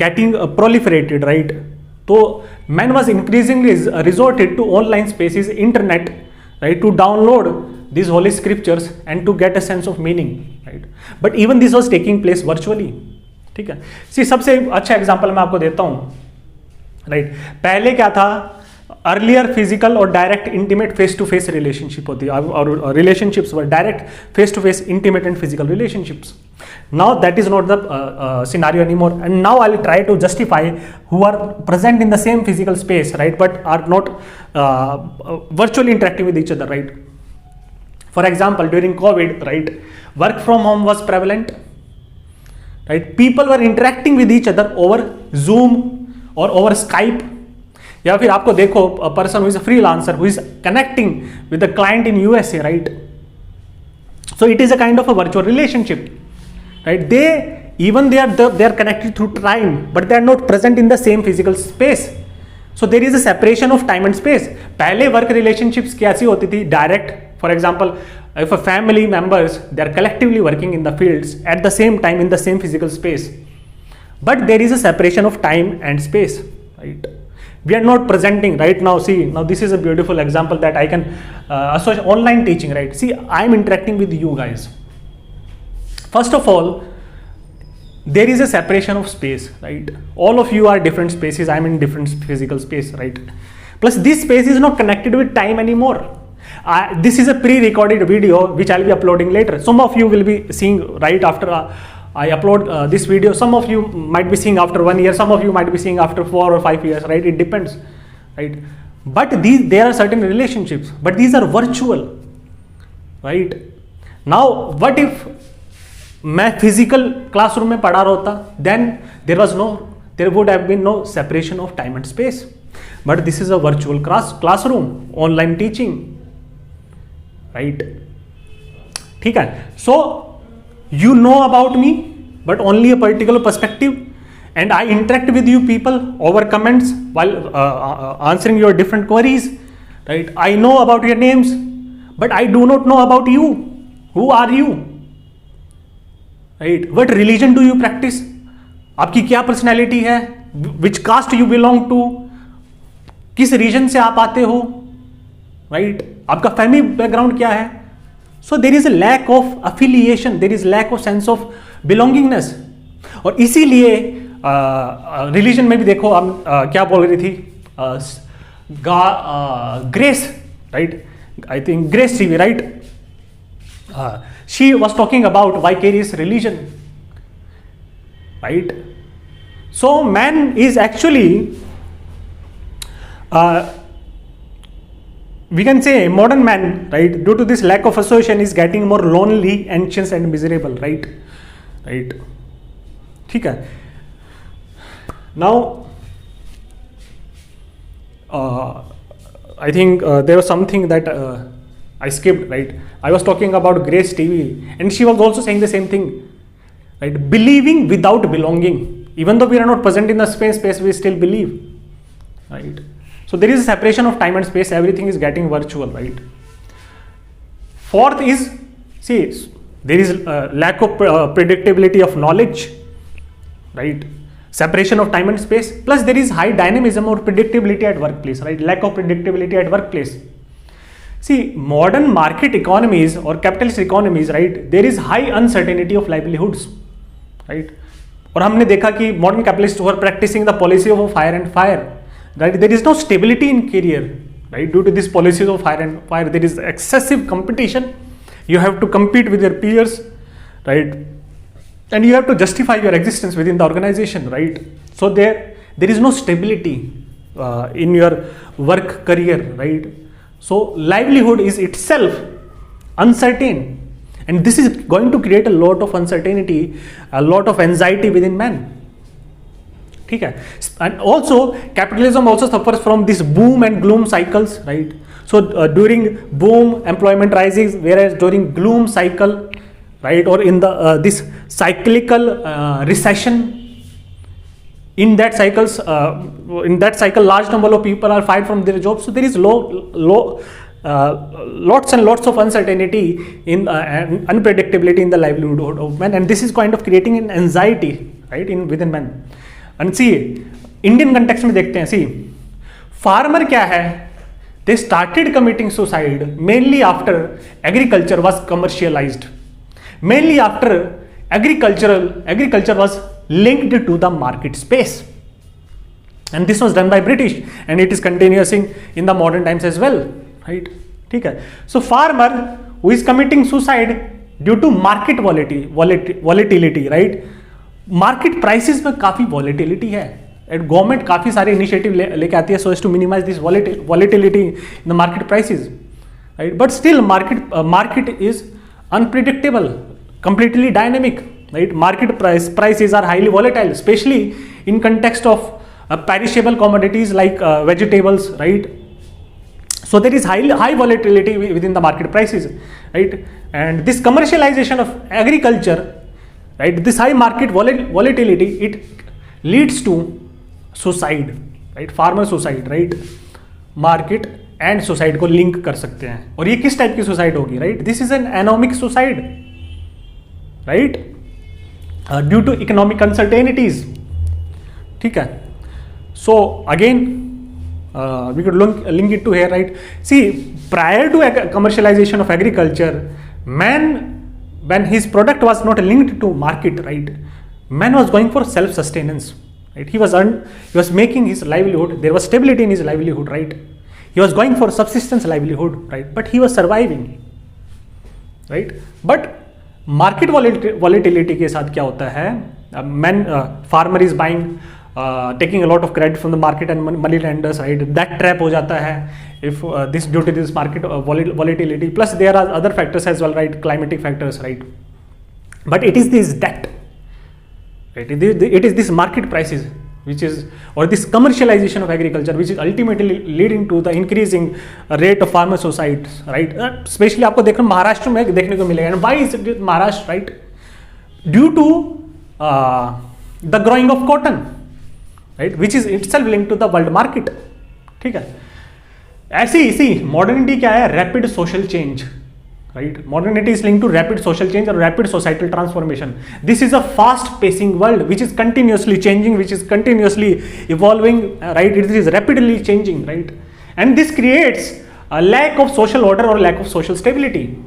getting proliferated, right. तो man was increasingly resorted to online spaces, internet, right, to download these holy scriptures and to get a sense of meaning, right. But even this was taking place virtually, ठीक है. सी, सबसे अच्छा example मैं आपको देता हूँ, right. पहले क्या था, अर्लियर फिजिकल और direct intimate face to face relationship होती है, और relationships were direct face to face intimate and physical relationships. Now that is not the scenario anymore, and now I will try to justify who are present in the same physical space, right, but are not virtually interacting with each other, right. For example, during COVID, right, work from home was prevalent, right. People were interacting with each other over Zoom or over Skype. या फिर आपको देखो, a person who is a freelancer who is connecting with the client in USA, right. So it is a kind of a virtual relationship, right. They are connected through time, but they are not present in the same physical space. So there is a separation of time and space. पहले work relationships कैसी होती थी? Direct. For example, if a family members, they are collectively working in the fields at the same time in the same physical space, but there is a separation of time and space, right. We are not presenting right now. See, now this is a beautiful example that I can associate online teaching, right. See, I am interacting with you guys. First of all, there is a separation of space, right. All of you are different spaces, I am in different physical space, right. Plus this space is not connected with time anymore. This is a pre-recorded video which I will be uploading later. Some of you will be seeing right after I upload this video. Some of you might be seeing after 1 year, some of you might be seeing after 4 or 5 years, right. It depends, right. But there are certain relationships, but these are virtual, right. Now what if मैं physical classroom में पढ़ा रहा होता, then there would have been no separation of time and space, but this is a virtual classroom, online teaching, right? ठीक है, सो you know about me but only a particular perspective, and I interact with you people over comments while answering your different queries, right? I know about your names but I do not know about you. Who are you, right? What religion do you practice? आपकी क्या personality है? which caste you belong to? किस reason से आप आते हो, right? आपका family background क्या है? So there is a lack of affiliation, there is lack of sense of belongingness. और इसीलिए रिलीजन में भी देखो हम क्या बोल रही थी, grace, right? I think grace Stevie, right? She was talking about vicarious religion, right? So man is actually we can say modern man, right, due to this lack of association is getting more lonely, anxious and miserable, right? ठीक है. Now I think there was something that I skipped, right? I was talking about Grace Stevie and she was also saying the same thing, right? Believing without belonging, even though we are not present in the space we still believe, right? So there is a separation of time and space, everything is getting virtual, right? Fourth is, see, there is lack of predictability of knowledge, right? Separation of time and space, plus there is high dynamism or predictability at workplace, right? Lack of predictability at workplace. See, modern market economies or capitalist economies, right, there is high uncertainty of livelihoods, right? और हमने देखा कि modern capitalists who are practicing the policy of hire and fire, right? There is no stability in career, right? Due to these policies of hire and fire, there is excessive competition. You have to compete with your peers, right? And you have to justify your existence within the organization, right? So there is no stability in your work career, right? So livelihood is itself uncertain, and this is going to create a lot of uncertainty, a lot of anxiety within men. ठीक है. And also capitalism also suffers from this boom and gloom cycles, right? So during boom employment rises, whereas during gloom cycle, right, or in the this cyclical recession, in that cycle large number of people are fired from their jobs. So there is lots and lots of uncertainty in and unpredictability in the livelihood of men, and this is kind of creating an anxiety, right, within men. And see, Indian context में देखते हैं, see farmer क्या है, they started committing suicide mainly after agriculture was commercialized, mainly after agriculture was linked to the market space, and this was done by British and it is continuing in the modern times as well, right? ठीक है. So farmer who is committing suicide due to market volatility, right? Market prices में काफी volatility है, and government काफी सारे initiative लेके आती है so as to minimise this volatility in the market prices, right? But still market is unpredictable, completely dynamic, right? Market prices are highly volatile, especially in context of perishable commodities like vegetables, right? So there is high volatility within the market prices, right? And this commercialization of agriculture, right, this high market volatility, it leads to suicide, right? Farmer suicide, right? Market and suicide को link कर सकते हैं, और ये किस type की suicide होगी, right? This is an anomic suicide, right, due to economic uncertainties. ठीक है. So again we could link it to here, right? See, prior to commercialization of agriculture, man, when his product was not linked to market, right, man was going for self-sustenance, right? He was making his livelihood. There was stability in his livelihood, right? He was going for subsistence livelihood, right? But he was surviving, right? But market volatility के साथ क्या होता है? Man, farmer is buying taking a lot of credit from the market and money lenders, right? That trap हो जाता है if this due to this market volatility. Plus there are other factors as well, right? Climatic factors, right? But it is this debt, right? It is this market prices which is, or this commercialization of agriculture which is ultimately leading to the increasing rate of farmer suicides, right? Especially आपको देखना महाराष्ट्र में देखने को मिलेगा. And why is it Maharashtra, right? Due to the growing of cotton, right? Which is itself linked to the world market. ठीक है. ऐसी इसी modernity क्या है? Rapid social change. Right, modernity is linked to rapid social change or rapid societal transformation. This is a fast-pacing world which is continuously changing, which is continuously evolving. Right, it is rapidly changing. Right, and this creates a lack of social order or lack of social stability.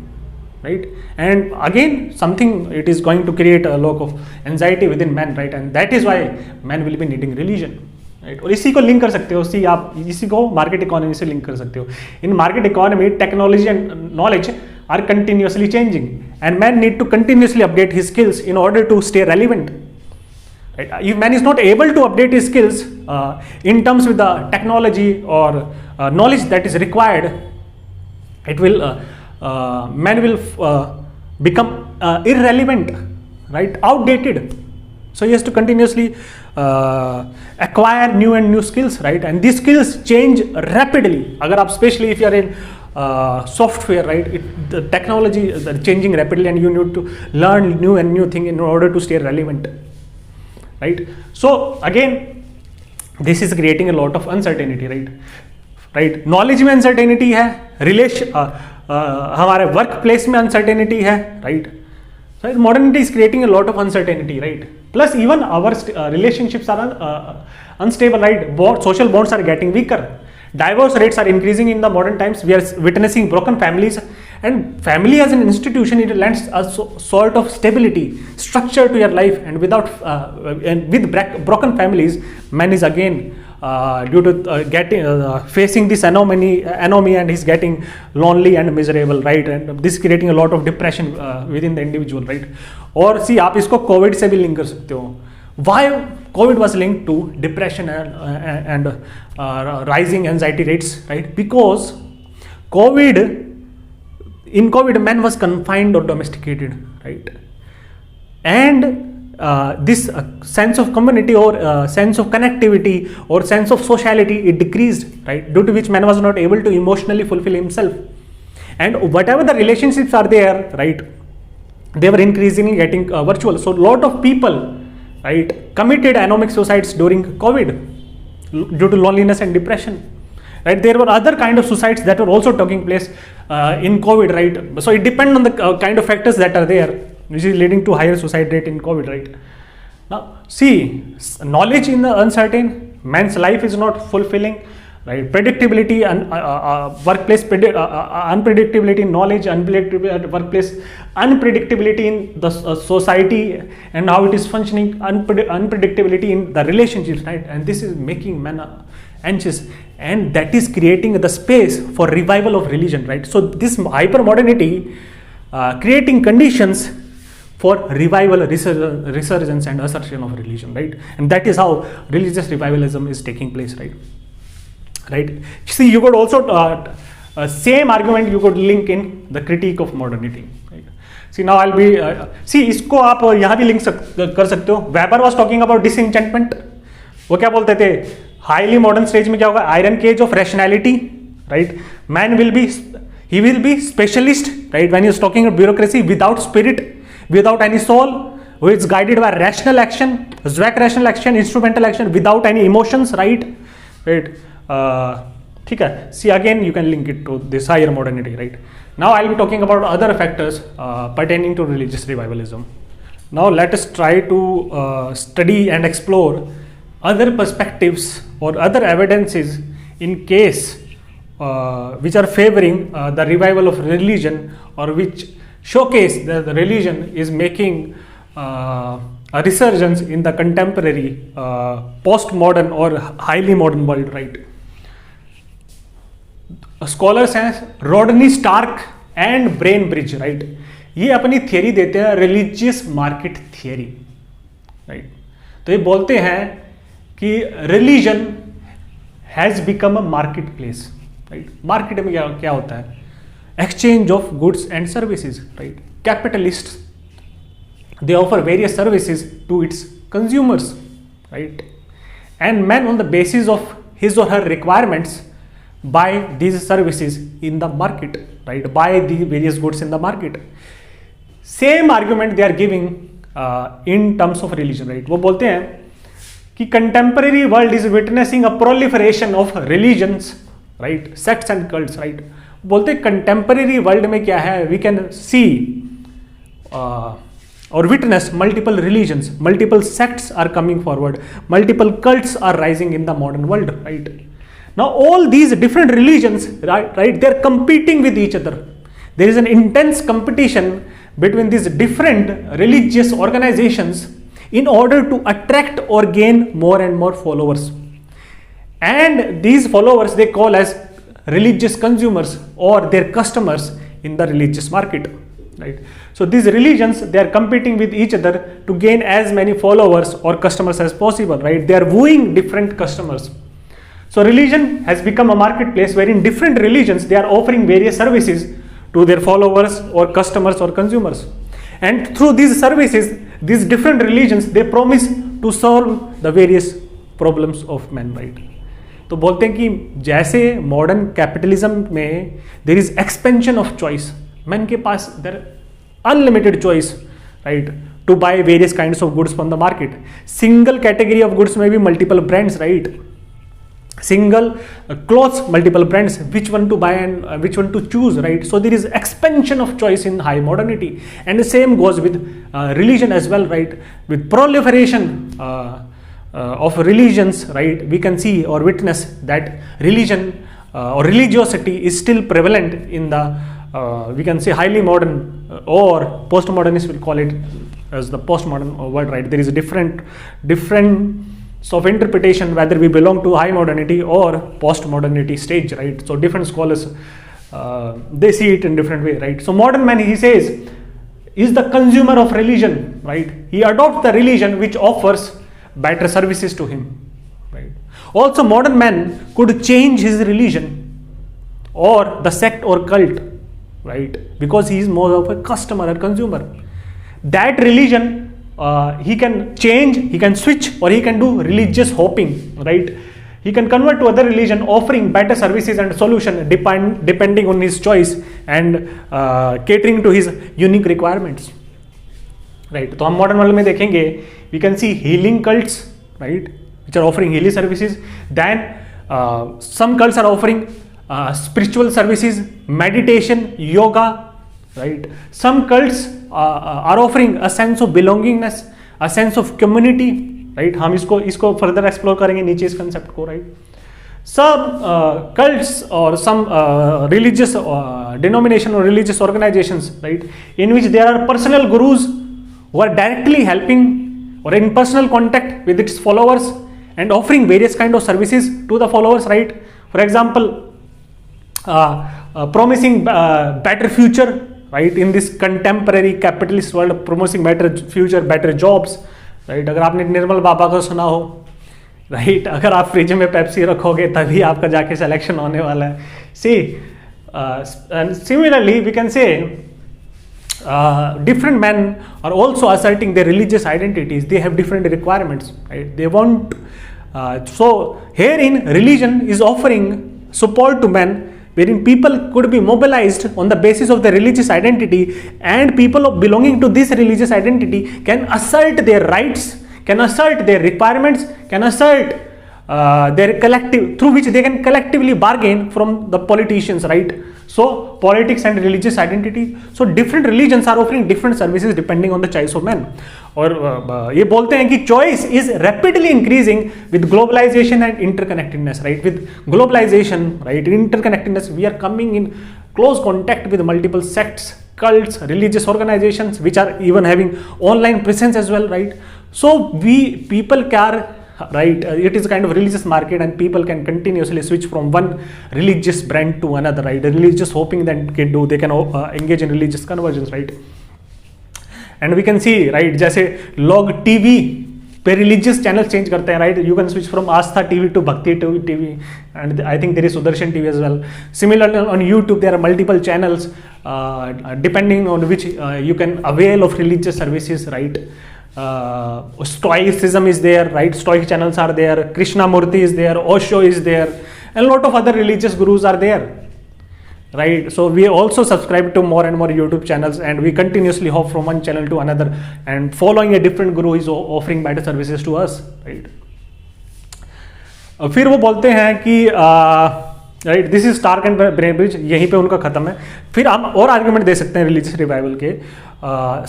Right, and again something, it is going to create a lot of anxiety within men. Right, and that is why men will be needing religion. Right, और इसी को link कर सकते हो, आप इसी को market economy से लिंक कर सकते हो. इन market economy technology and knowledge are continuously changing and man need to continuously update his skills in order to stay relevant. Right? If man is not able to update his skills in terms with the technology or knowledge that is required, it will man will become irrelevant, right? Outdated. So he has to continuously acquire new and new skills, right? And these skills change rapidly. अगर आप especially if you are in software, right? The technology is changing rapidly, and you need to learn new and new thing in order to stay relevant, right? So again, this is creating a lot of uncertainty, right? Right? Knowledge में uncertainty है, हमारे workplace में uncertainty है, right? So modernity is creating a lot of uncertainty, right? Plus even our relationships are unstable, right? Social bonds are getting weaker. Divorce rates are increasing in the modern times. We are witnessing broken families, and family as an institution, it lends a sort of stability, structure to your life. And without and with broken families, man is again due to facing this anomaly, and he's getting lonely and miserable, right? And this is creating a lot of depression within the individual, right? और सी आप इसको Covid से भी link कर सकते हो. Why COVID was linked to depression and rising anxiety rates, right? Because in COVID, man was confined or domesticated, right? And this sense of community or sense of connectivity or sense of sociality, it decreased, right? Due to which man was not able to emotionally fulfill himself. And whatever the relationships are there, right? They were increasingly getting virtual. So a lot of people, right, committed anomic suicides during COVID due to loneliness and depression, right? There were other kind of suicides that were also taking place in COVID, right? So it depends on the kind of factors that are there, which is leading to higher suicide rate in COVID, right? Now, see, knowledge in the uncertain, man's life is not fulfilling, right? Predictability and workplace unpredictability in knowledge, unpredictability at workplace, unpredictability in the society and how it is functioning, unpredictability in the relationships, right? And this is making man anxious, and that is creating the space for revival of religion, right? So this hyper modernity creating conditions for revival, resurgence and assertion of religion, right? And that is how religious revivalism is taking place, right? Right. See, you could also same argument you could link in the critique of modernity. Right? See, now I'll be see इसको आप यहाँ भी link कर सकते हो. Weber was talking about disenchantment. वो क्या बोलते थे? Highly modern stage में क्या होगा? Iron cage of rationality. Right? Man will be specialist. Right? When he's talking about bureaucracy, without spirit, without any soul, who is guided by rational action, zwak rational action, instrumental action, without any emotions. Right? Right. ठीक है. See, again you can link it to this higher modernity, right? Now I'll be talking about other factors pertaining to religious revivalism. Now let us try to study and explore other perspectives or other evidences in case which are favoring the revival of religion, or which showcase that the religion is making a resurgence in the contemporary post-modern or highly modern world, right? Scholars हैं Rodney Stark and ब्रेनब्रिज, right? ये अपनी theory देते हैं religious market theory, right? तो ये बोलते हैं कि religion has become a market place, right. Market में क्या होता है? Exchange of goods and services, right. Capitalist they offer various services to its consumers, right, and man on the basis of his or her requirements buy these services in the market, right, buy the various goods in the market. Same argument they are giving in terms of religion, right. वो बोलते हैं कि contemporary world is witnessing a proliferation of religions, right, sects and cults, right. बोलते हैं contemporary world में क्या है? We can see or witness multiple religions, multiple sects are coming forward, multiple cults are rising in the modern world, right. Now all these different religions, right, they're competing with each other. There is an intense competition between these different religious organizations in order to attract or gain more and more followers, and these followers they call as religious consumers or their customers in the religious market, right. So these religions, they are competing with each other to gain as many followers or customers as possible, right. They are wooing different customers. So religion has become a marketplace wherein different religions, they are offering various services to their followers or customers or consumers, and through these services, these different religions, they promise to solve the various problems of man, right. तो बोलते हैं कि जैसे modern capitalism में there is expansion of choice, man के पास there unlimited choice, right, to buy various kinds of goods from the market. Single category of goods में भी multiple brands, right. Single clothes, multiple brands, which one to buy and which one to choose, right. So there is expansion of choice in high modernity, and the same goes with religion as well, right. With proliferation of religions, right, we can see or witness that religion or religiosity is still prevalent in the we can say highly modern or postmodernists will call it as the postmodern world, right. There is a different of interpretation whether we belong to high modernity or post-modernity stage, right. So different scholars they see it in different way, right. So modern man, he says, is the consumer of religion, right. He adopts the religion which offers better services to him, right. Also modern man could change his religion or the sect or cult, right, because he is more of a customer or consumer. That religion he can change, he can switch, or he can do religious hopping, right. He can convert to other religion offering better services and solution depending on his choice and catering to his unique requirements, right. तो हम modern world में देखेंगे we can see healing cults, right, which are offering healing services. Then some cults are offering spiritual services, meditation, yoga, right. Some cults are offering a sense of belongingness, a sense of community, right. हम इसको further explore करेंगे नीचे इस concept को, right. Some cults or some religious denomination or religious organizations, right, in which there are personal gurus who are directly helping or in personal contact with its followers and offering various kind of services to the followers, right. For example, promising better future, right, in this contemporary capitalist world, promising better future, better jobs, right. अगर आपने निर्मल बाबा को सुना हो, right, अगर आप fridge में Pepsi रखोगे तभी आपका जाके सिलेक्शन होने वाला है. See, and similarly we can say different men are also asserting their religious identities. They have different requirements, right. They want so herein religion is offering support to men, wherein people could be mobilized on the basis of their religious identity, and people belonging to this religious identity can assert their rights, can assert their requirements, can assert their collective, through which they can collectively bargain from the politicians, right. So politics and religious identity, so different religions are offering different services depending on the choice of men. और ये बोलते हैं कि choice is rapidly increasing with globalization and interconnectedness, right. With globalization, right, interconnectedness, we are coming in close contact with multiple sects, cults, religious organizations which are even having online presence as well, right. So people can, right, it is a kind of religious market and people can continuously switch from one religious brand to another, right. Religious hoping that they can engage in religious conversions, right. And we can see, right, जैसे लोग TV पे religious channel change करते हैं, right? You can switch from Aastha TV to Bhakti TV, and I think there is Sudarshan TV as well. Similarly on YouTube there are multiple channels depending on which you can avail of religious services, right? Stoicism is there, right? Stoic channels are there, Krishnamurti is there, Osho is there, and a lot of other religious gurus are there, right? So we also subscribe to more and more YouTube channels, and we continuously hop from one channel to another, and following a different guru is offering better services to us, right? फिर वो बोलते हैं कि right, this is Stark and Bainbridge, यहीं पे उनका खत्म है. फिर हम और आर्गुमेंट दे सकते हैं रिलीजियस रिवाइवल के,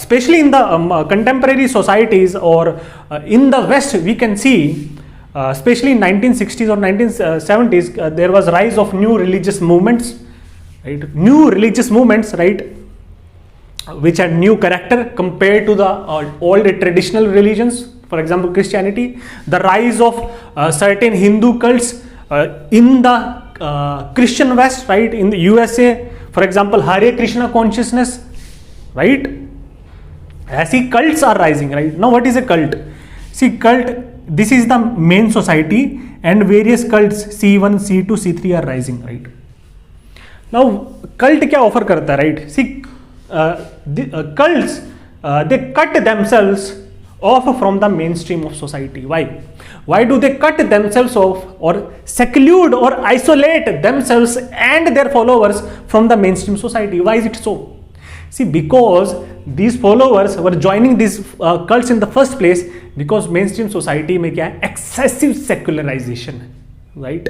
specially in the contemporary societies और in the west we can see, especially in 1960s or 1970s, there was rise of new religious movements, right? New religious movements, right, which had new character compared to the old traditional religions. For example, Christianity, the rise of certain Hindu cults in the Christian West, right? In the USA, for example, Hare Krishna Consciousness, right? As cults are rising, right? Now, what is a cult? See, cult. This is the main society, and various cults C1, C2, C3 are rising, right? Now, cult क्या offer करता है, right? See, cults they cut themselves off from the mainstream of society. Why? Why do they cut themselves off or seclude or isolate themselves and their followers from the mainstream society? Why is it so? See, because these followers were joining these cults in the first place because mainstream society में क्या है, excessive secularization है, right?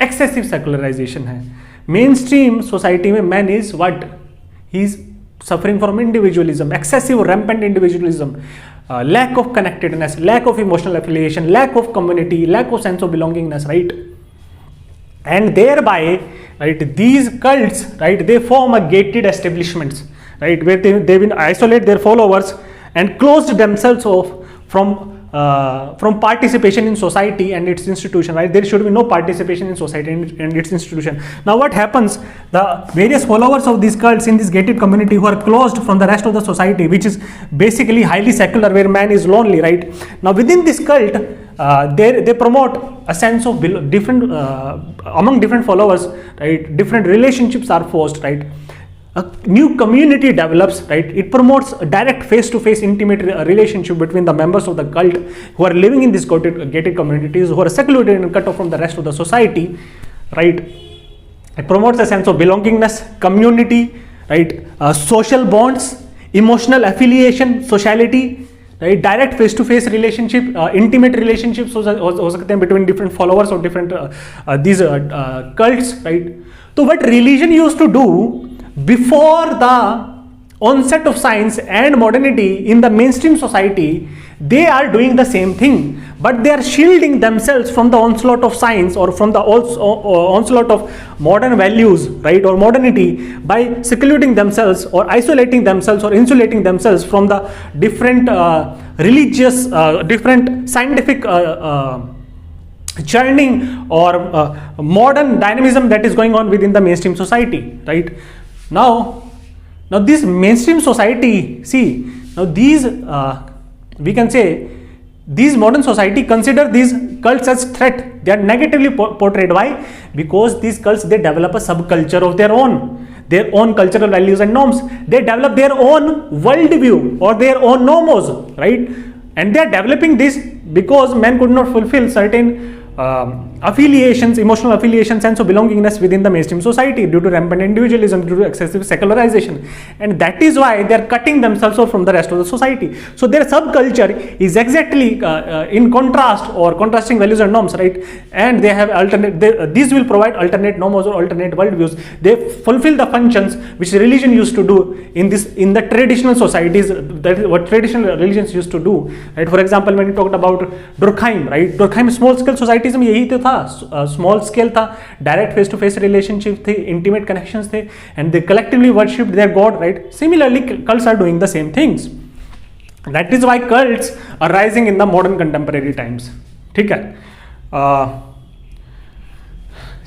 Excessive secularization है. Mainstream society में man is what? He is suffering from individualism, excessive rampant individualism, lack of connectedness, lack of emotional affiliation, lack of community, lack of sense of belongingness, right? And thereby, right, these cults, right, they form a gated establishments, right, where they will isolate their followers and closed themselves off from participation in society and its institution, right? There should be no participation in society and its institution. Now what happens, the various followers of these cults in this gated community who are closed from the rest of the society, which is basically highly secular, where man is lonely, right? Now within this cult, they promote a sense of different among different followers, right? Different relationships are forced, right? A new community develops, right? It promotes a direct face-to-face intimate relationship between the members of the cult who are living in these gated communities, who are secluded and cut off from the rest of the society, right? It promotes a sense of belongingness, community, right? Social bonds, emotional affiliation, sociality, right? Direct face-to-face relationship, intimate relationships हो सकते हैं between different followers of different these cults, right? So what religion used to do before the onset of science and modernity in the mainstream society, they are doing the same thing, but they are shielding themselves from the onslaught of science or from the onslaught of modern values, right, or modernity, by secluding themselves or isolating themselves or insulating themselves from the different religious, different scientific churning or modern dynamism that is going on within the mainstream society, right? Now this mainstream society, see, now these we can say these modern society consider these cults as threat. They are negatively portrayed. Why? Because these cults, they develop a subculture of their own cultural values and norms. They develop their own worldview or their own nomos, right? And they are developing this because man could not fulfill certain affiliations, emotional affiliation, sense of belongingness within the mainstream society due to rampant individualism, due to excessive secularization, and that is why they are cutting themselves off from the rest of the society. So their subculture is exactly in contrast or contrasting values and norms, right? And they have these will provide alternate norms or alternate worldviews. They fulfill the functions which religion used to do in the traditional societies. That is what traditional religions used to do, right? For example, when we talked about Durkheim, right? Durkheim small scale society में यही तो था, small scale था, direct face to face relationship थे, intimate connections थे, and they collectively worshipped their god, right? Similarly cults are doing the same things. That is why cults are rising in the modern contemporary times. ठीक है.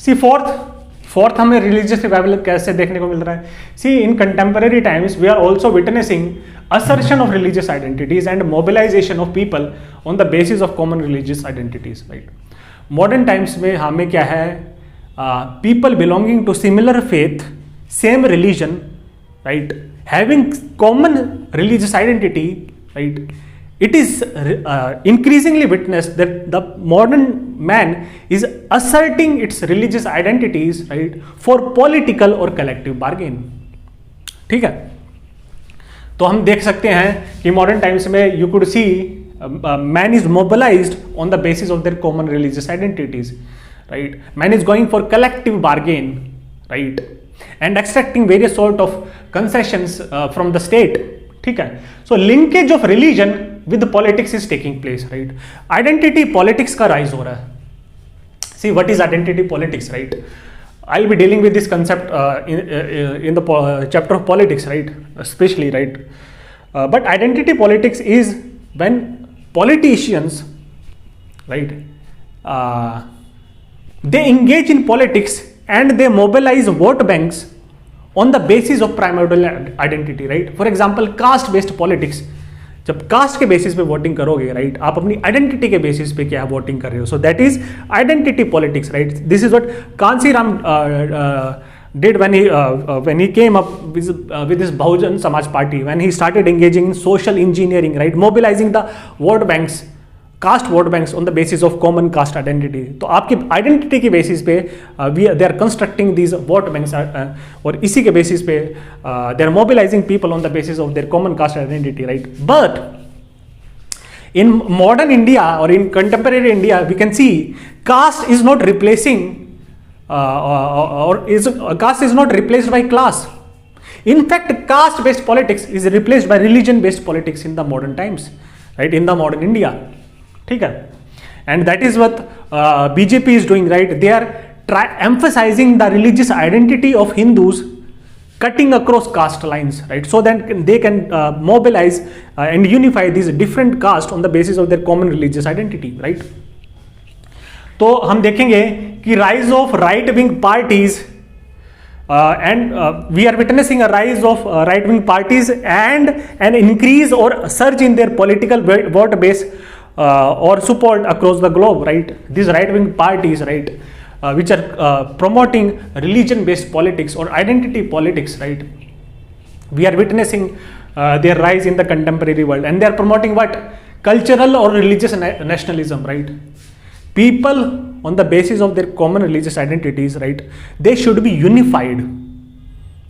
See fourth हमें religious revival कैसे देखने को मिल रहा है. See in contemporary times we are also witnessing assertion of religious identities and mobilization of people on the basis of common religious identities, right? Modern times में हमें क्या है, people belonging to similar faith, same religion, right, having common religious identity, right, it is increasingly witnessed that the modern man is asserting its religious identities, right, for political or collective bargain. ठीक है, तो हम देख सकते हैं कि modern times में you could see man is mobilized on the basis of their common religious identities, right. Man is going for collective bargain, right, and extracting various sort of concessions from the state. ठीक है, so linkage of religion with politics is taking place, right. Identity politics का rise हो रहा है. See what is identity politics, right. I'll be dealing with this concept in the chapter of politics, right, especially, right. But identity politics is when politicians, right, they engage in politics and they mobilize vote banks on the basis of primordial identity, right. For example, caste based politics. जब cast के basis पे voting करोगे, right, आप अपनी identity के basis पे क्या voting कर रहे हो. So that is identity politics, right. This is what Kanshiram did when he came up with his Bahujan Samaj Party, when he started engaging in social engineering, right, mobilizing the vote banks, caste vote banks on the basis of common caste identity. तो आपकी identity के basis पे they are constructing these vote banks, और इसी के basis पे they are mobilizing people on the basis of their common caste identity, right. But in modern India और in contemporary India we can see caste is not replacing caste is not replaced by class. In fact, caste based politics is replaced by religion based politics in the modern times, right, in the modern India. ठीक है, and that is what BJP is doing, right. They are emphasizing the religious identity of Hindus, cutting across caste lines, right, so that they can mobilize and unify these different castes on the basis of their common religious identity, right. तो हम देखेंगे कि rise of right wing parties and we are witnessing a rise of right wing parties and an increase और surge in their political vote base और support across the globe, right. This right wing parties, right, which are promoting religion based politics or identity politics, right. We are witnessing their rise in the contemporary world, and they are promoting what? Cultural or religious nationalism, right. People on the basis of their common religious identities, right, they should be unified,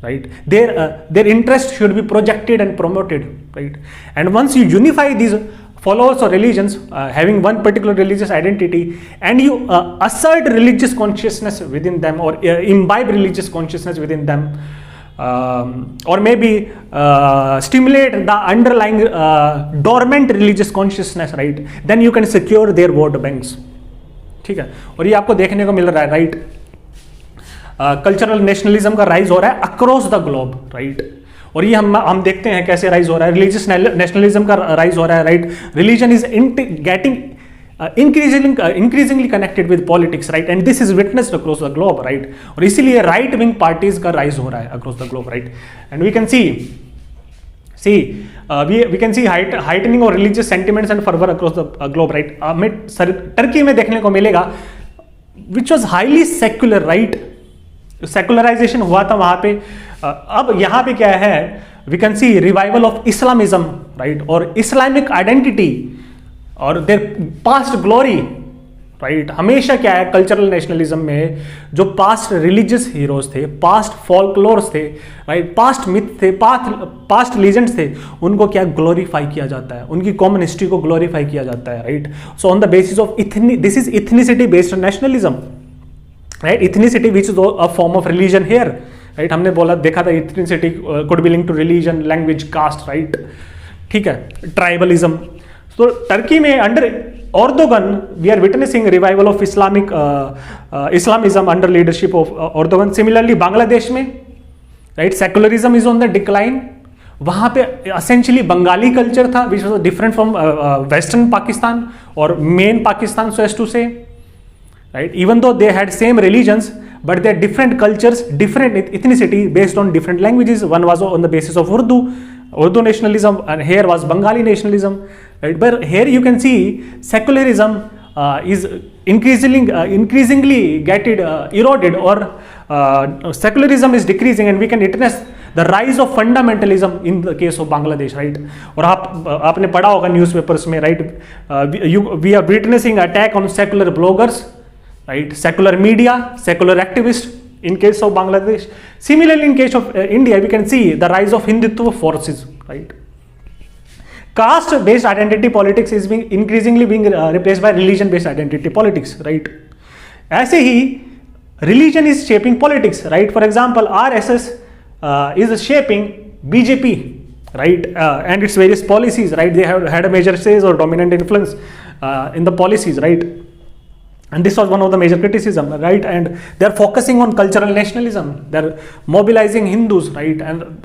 right. Their interest should be projected and promoted, right. And once you unify these followers or religions having one particular religious identity, and you assert religious consciousness within them, or imbibe religious consciousness within them, or maybe stimulate the underlying dormant religious consciousness, right, then you can secure their vote banks. ठीक है, और ये आपको देखने को मिल रहा है, राइट. कल्चरल नेशनलिज्म का राइज हो रहा है अक्रॉस द ग्लोब, राइट. और ये हम देखते हैं कैसे राइज हो रहा है. रिलीजियस नेशनलिज्म का राइज हो रहा है, right. Religion is getting increasingly connected with politics, right, and this is witnessed across the globe, right. और इसीलिए राइट विंग पार्टीज का राइज हो रहा है across the globe, right. And we can see we can see heightening of religious sentiments and fervor across the globe, right. हमें Turkey में देखने को मिलेगा which was highly secular, right. Secularisation हुआ था वहां पे. अब यहाँ पे क्या है, we can see revival of Islamism, right, और Islamic identity और देयर पास्ट ग्लोरी, राइट. हमेशा क्या है कल्चरल नेशनलिज्म में, जो पास्ट रिलीजियस हीरोज थे, पास्ट फोल्कलोर्स थे, राइट, पास्ट मिथ थे, पास्ट लीजेंड्स थे, उनको क्या ग्लोरीफाई किया जाता है, उनकी कॉमन हिस्ट्री को ग्लोरीफाई किया जाता है, right. So on the basis of this is ethnicity based nationalism, right. Ethnicity which is a form of religion here, right. हमने बोला देखा था ethnicity could be linked to religion, language, caste, right. ठीक है, tribalism. तो Turkey में under Erdogan we are witnessing revival of Islamism under leadership of Erdogan. Similarly Bangladesh में, right, secularism is on the decline. वहाँ पे essentially बंगाली culture था which was different from western Pakistan or main Pakistan, so as to say, right. Even though they had same religions, but their different cultures, different ethnicity based on different languages. One was on the basis of Urdu, Urdu nationalism, and here was Bengali nationalism, right? But here you can see secularism is increasingly getting eroded, or secularism is decreasing, and we can witness the rise of fundamentalism in the case of Bangladesh, right? और आपने पढ़ा होगा newspapers में, right? We are witnessing attack on secular bloggers, right? Secular media, secular activists in case of Bangladesh. Similarly, in case of India, we can see the rise of Hindutva forces, right? Caste-based identity politics is increasingly being replaced by religion-based identity politics, right? ऐसे ही religion is shaping politics, right? For example, RSS is shaping BJP, right? And its various policies, right? They have had a major say or dominant influence in the policies, right? And this was one of the major criticism, right? And they're focusing on cultural nationalism. They're mobilizing Hindus, right? And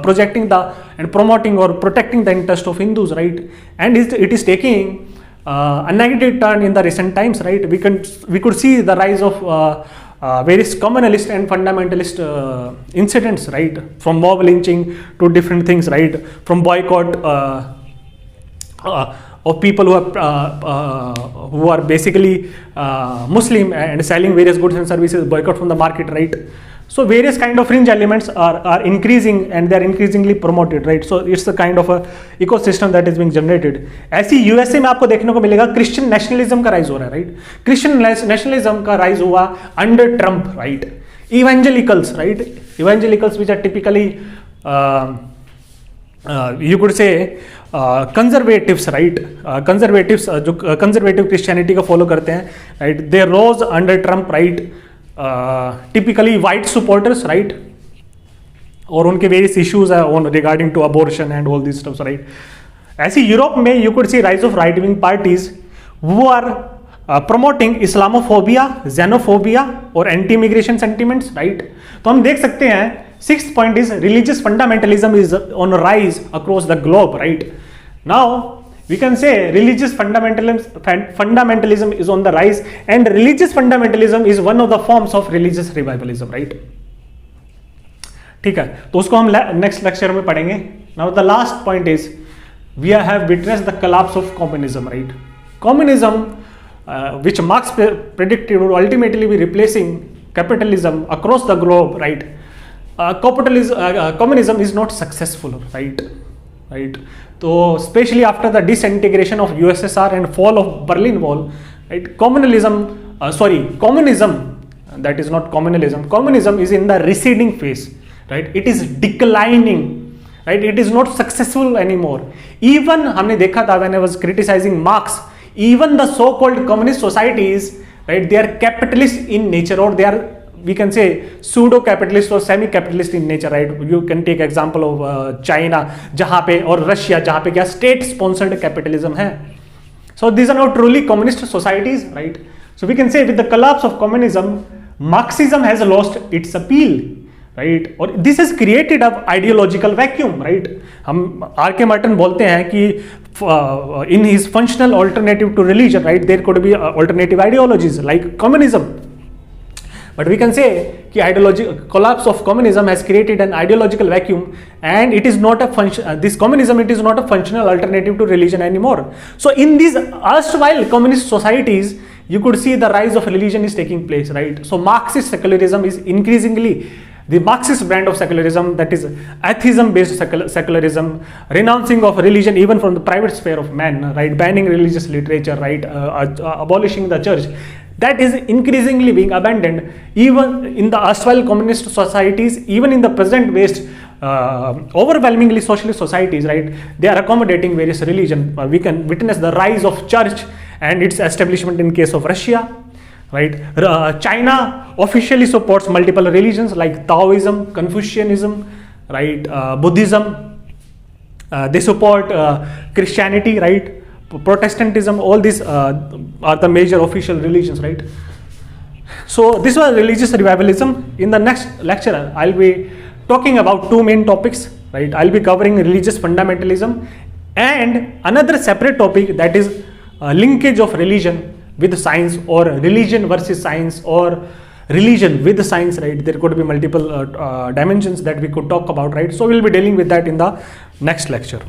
projecting and promoting or protecting the interest of Hindus, right? And it is taking a negative turn in the recent times, right? We could see the rise of various communalist and fundamentalist incidents, right? From mob lynching to different things, right? From boycott of people who are basically Muslim and selling various goods and services, boycott from the market, right? So various kind of fringe elements are increasing, and they are increasingly promoted, right? So it's a kind of a ecosystem that is being generated. ऐसी USA में आपको देखने को मिलेगा Christian nationalism का rise हो रहा है, राइट? क्रिश्चियन नेशनलिज्म का राइज हुआ under Trump, right? Evangelicals, right? Evangelicals which are typically you could say conservatives, right? Conservatives जो conservative Christianity को follow करते हैं, right? They rose under Trump, right? Typically white supporters, right? और उनके various issues है on regarding to abortion and all these stuff, right? ऐसी Europe में you could see rise of right wing parties who are promoting Islamophobia, xenophobia और anti-immigration sentiments, right? तो हम देख सकते हैं. Sixth point is religious fundamentalism is on a rise across the globe, right? Now we can say religious fundamentalism is on the rise, and religious fundamentalism is one of the forms of religious revivalism, right? ठीक है, तो उसको हम next lecture में पढ़ेंगे. Now the last point is we have witnessed the collapse of communism, right? Communism, which Marx predicted, would ultimately be replacing capitalism across the globe, right? Communism is not successful, right? So especially after the disintegration of USSR and fall of Berlin Wall, right? Communism, that is not communalism. Communism is in the receding phase, right? It is declining, right? It is not successful anymore. Even हमने देखा था when I was criticizing Marx, even the so-called communist societies, right? They are capitalist in nature, or they are, we can say, pseudo-capitalist or semi-capitalist in nature, right? You can take example of China, जहाँ पे, और Russia, जहाँ पे क्या state-sponsored capitalism है. So these are not truly communist societies, right? So we can say with the collapse of communism, Marxism has lost its appeal, right? और this has created an ideological vacuum, right? हम R.K. Martin बोलते हैं कि in his functional alternative to religion, right? There could be alternative ideologies like communism. But we can say that collapse of communism has created an ideological vacuum, and it is not a this communism, it is not a functional alternative to religion anymore. So in these erstwhile communist societies, you could see the rise of religion is taking place, right? So Marxist secularism is increasingly the Marxist brand of secularism, that is atheism based secularism, renouncing of religion even from the private sphere of man, right? Banning religious literature, right? Abolishing the church. That is increasingly being abandoned even in the erstwhile communist societies, even in the present based overwhelmingly socialist societies, right? They are accommodating various religion. We can witness the rise of church and its establishment in case of Russia, right? China officially supports multiple religions like Taoism, Confucianism, right? Buddhism. They support Christianity, right? Protestantism. All these are the major official religions, right? So this was religious revivalism. In the next lecture, I'll be talking about two main topics, right? I'll be covering religious fundamentalism and another separate topic, that is linkage of religion with science, or religion versus science, or religion with science, right? There could be multiple dimensions that we could talk about, right? So we'll be dealing with that in the next lecture.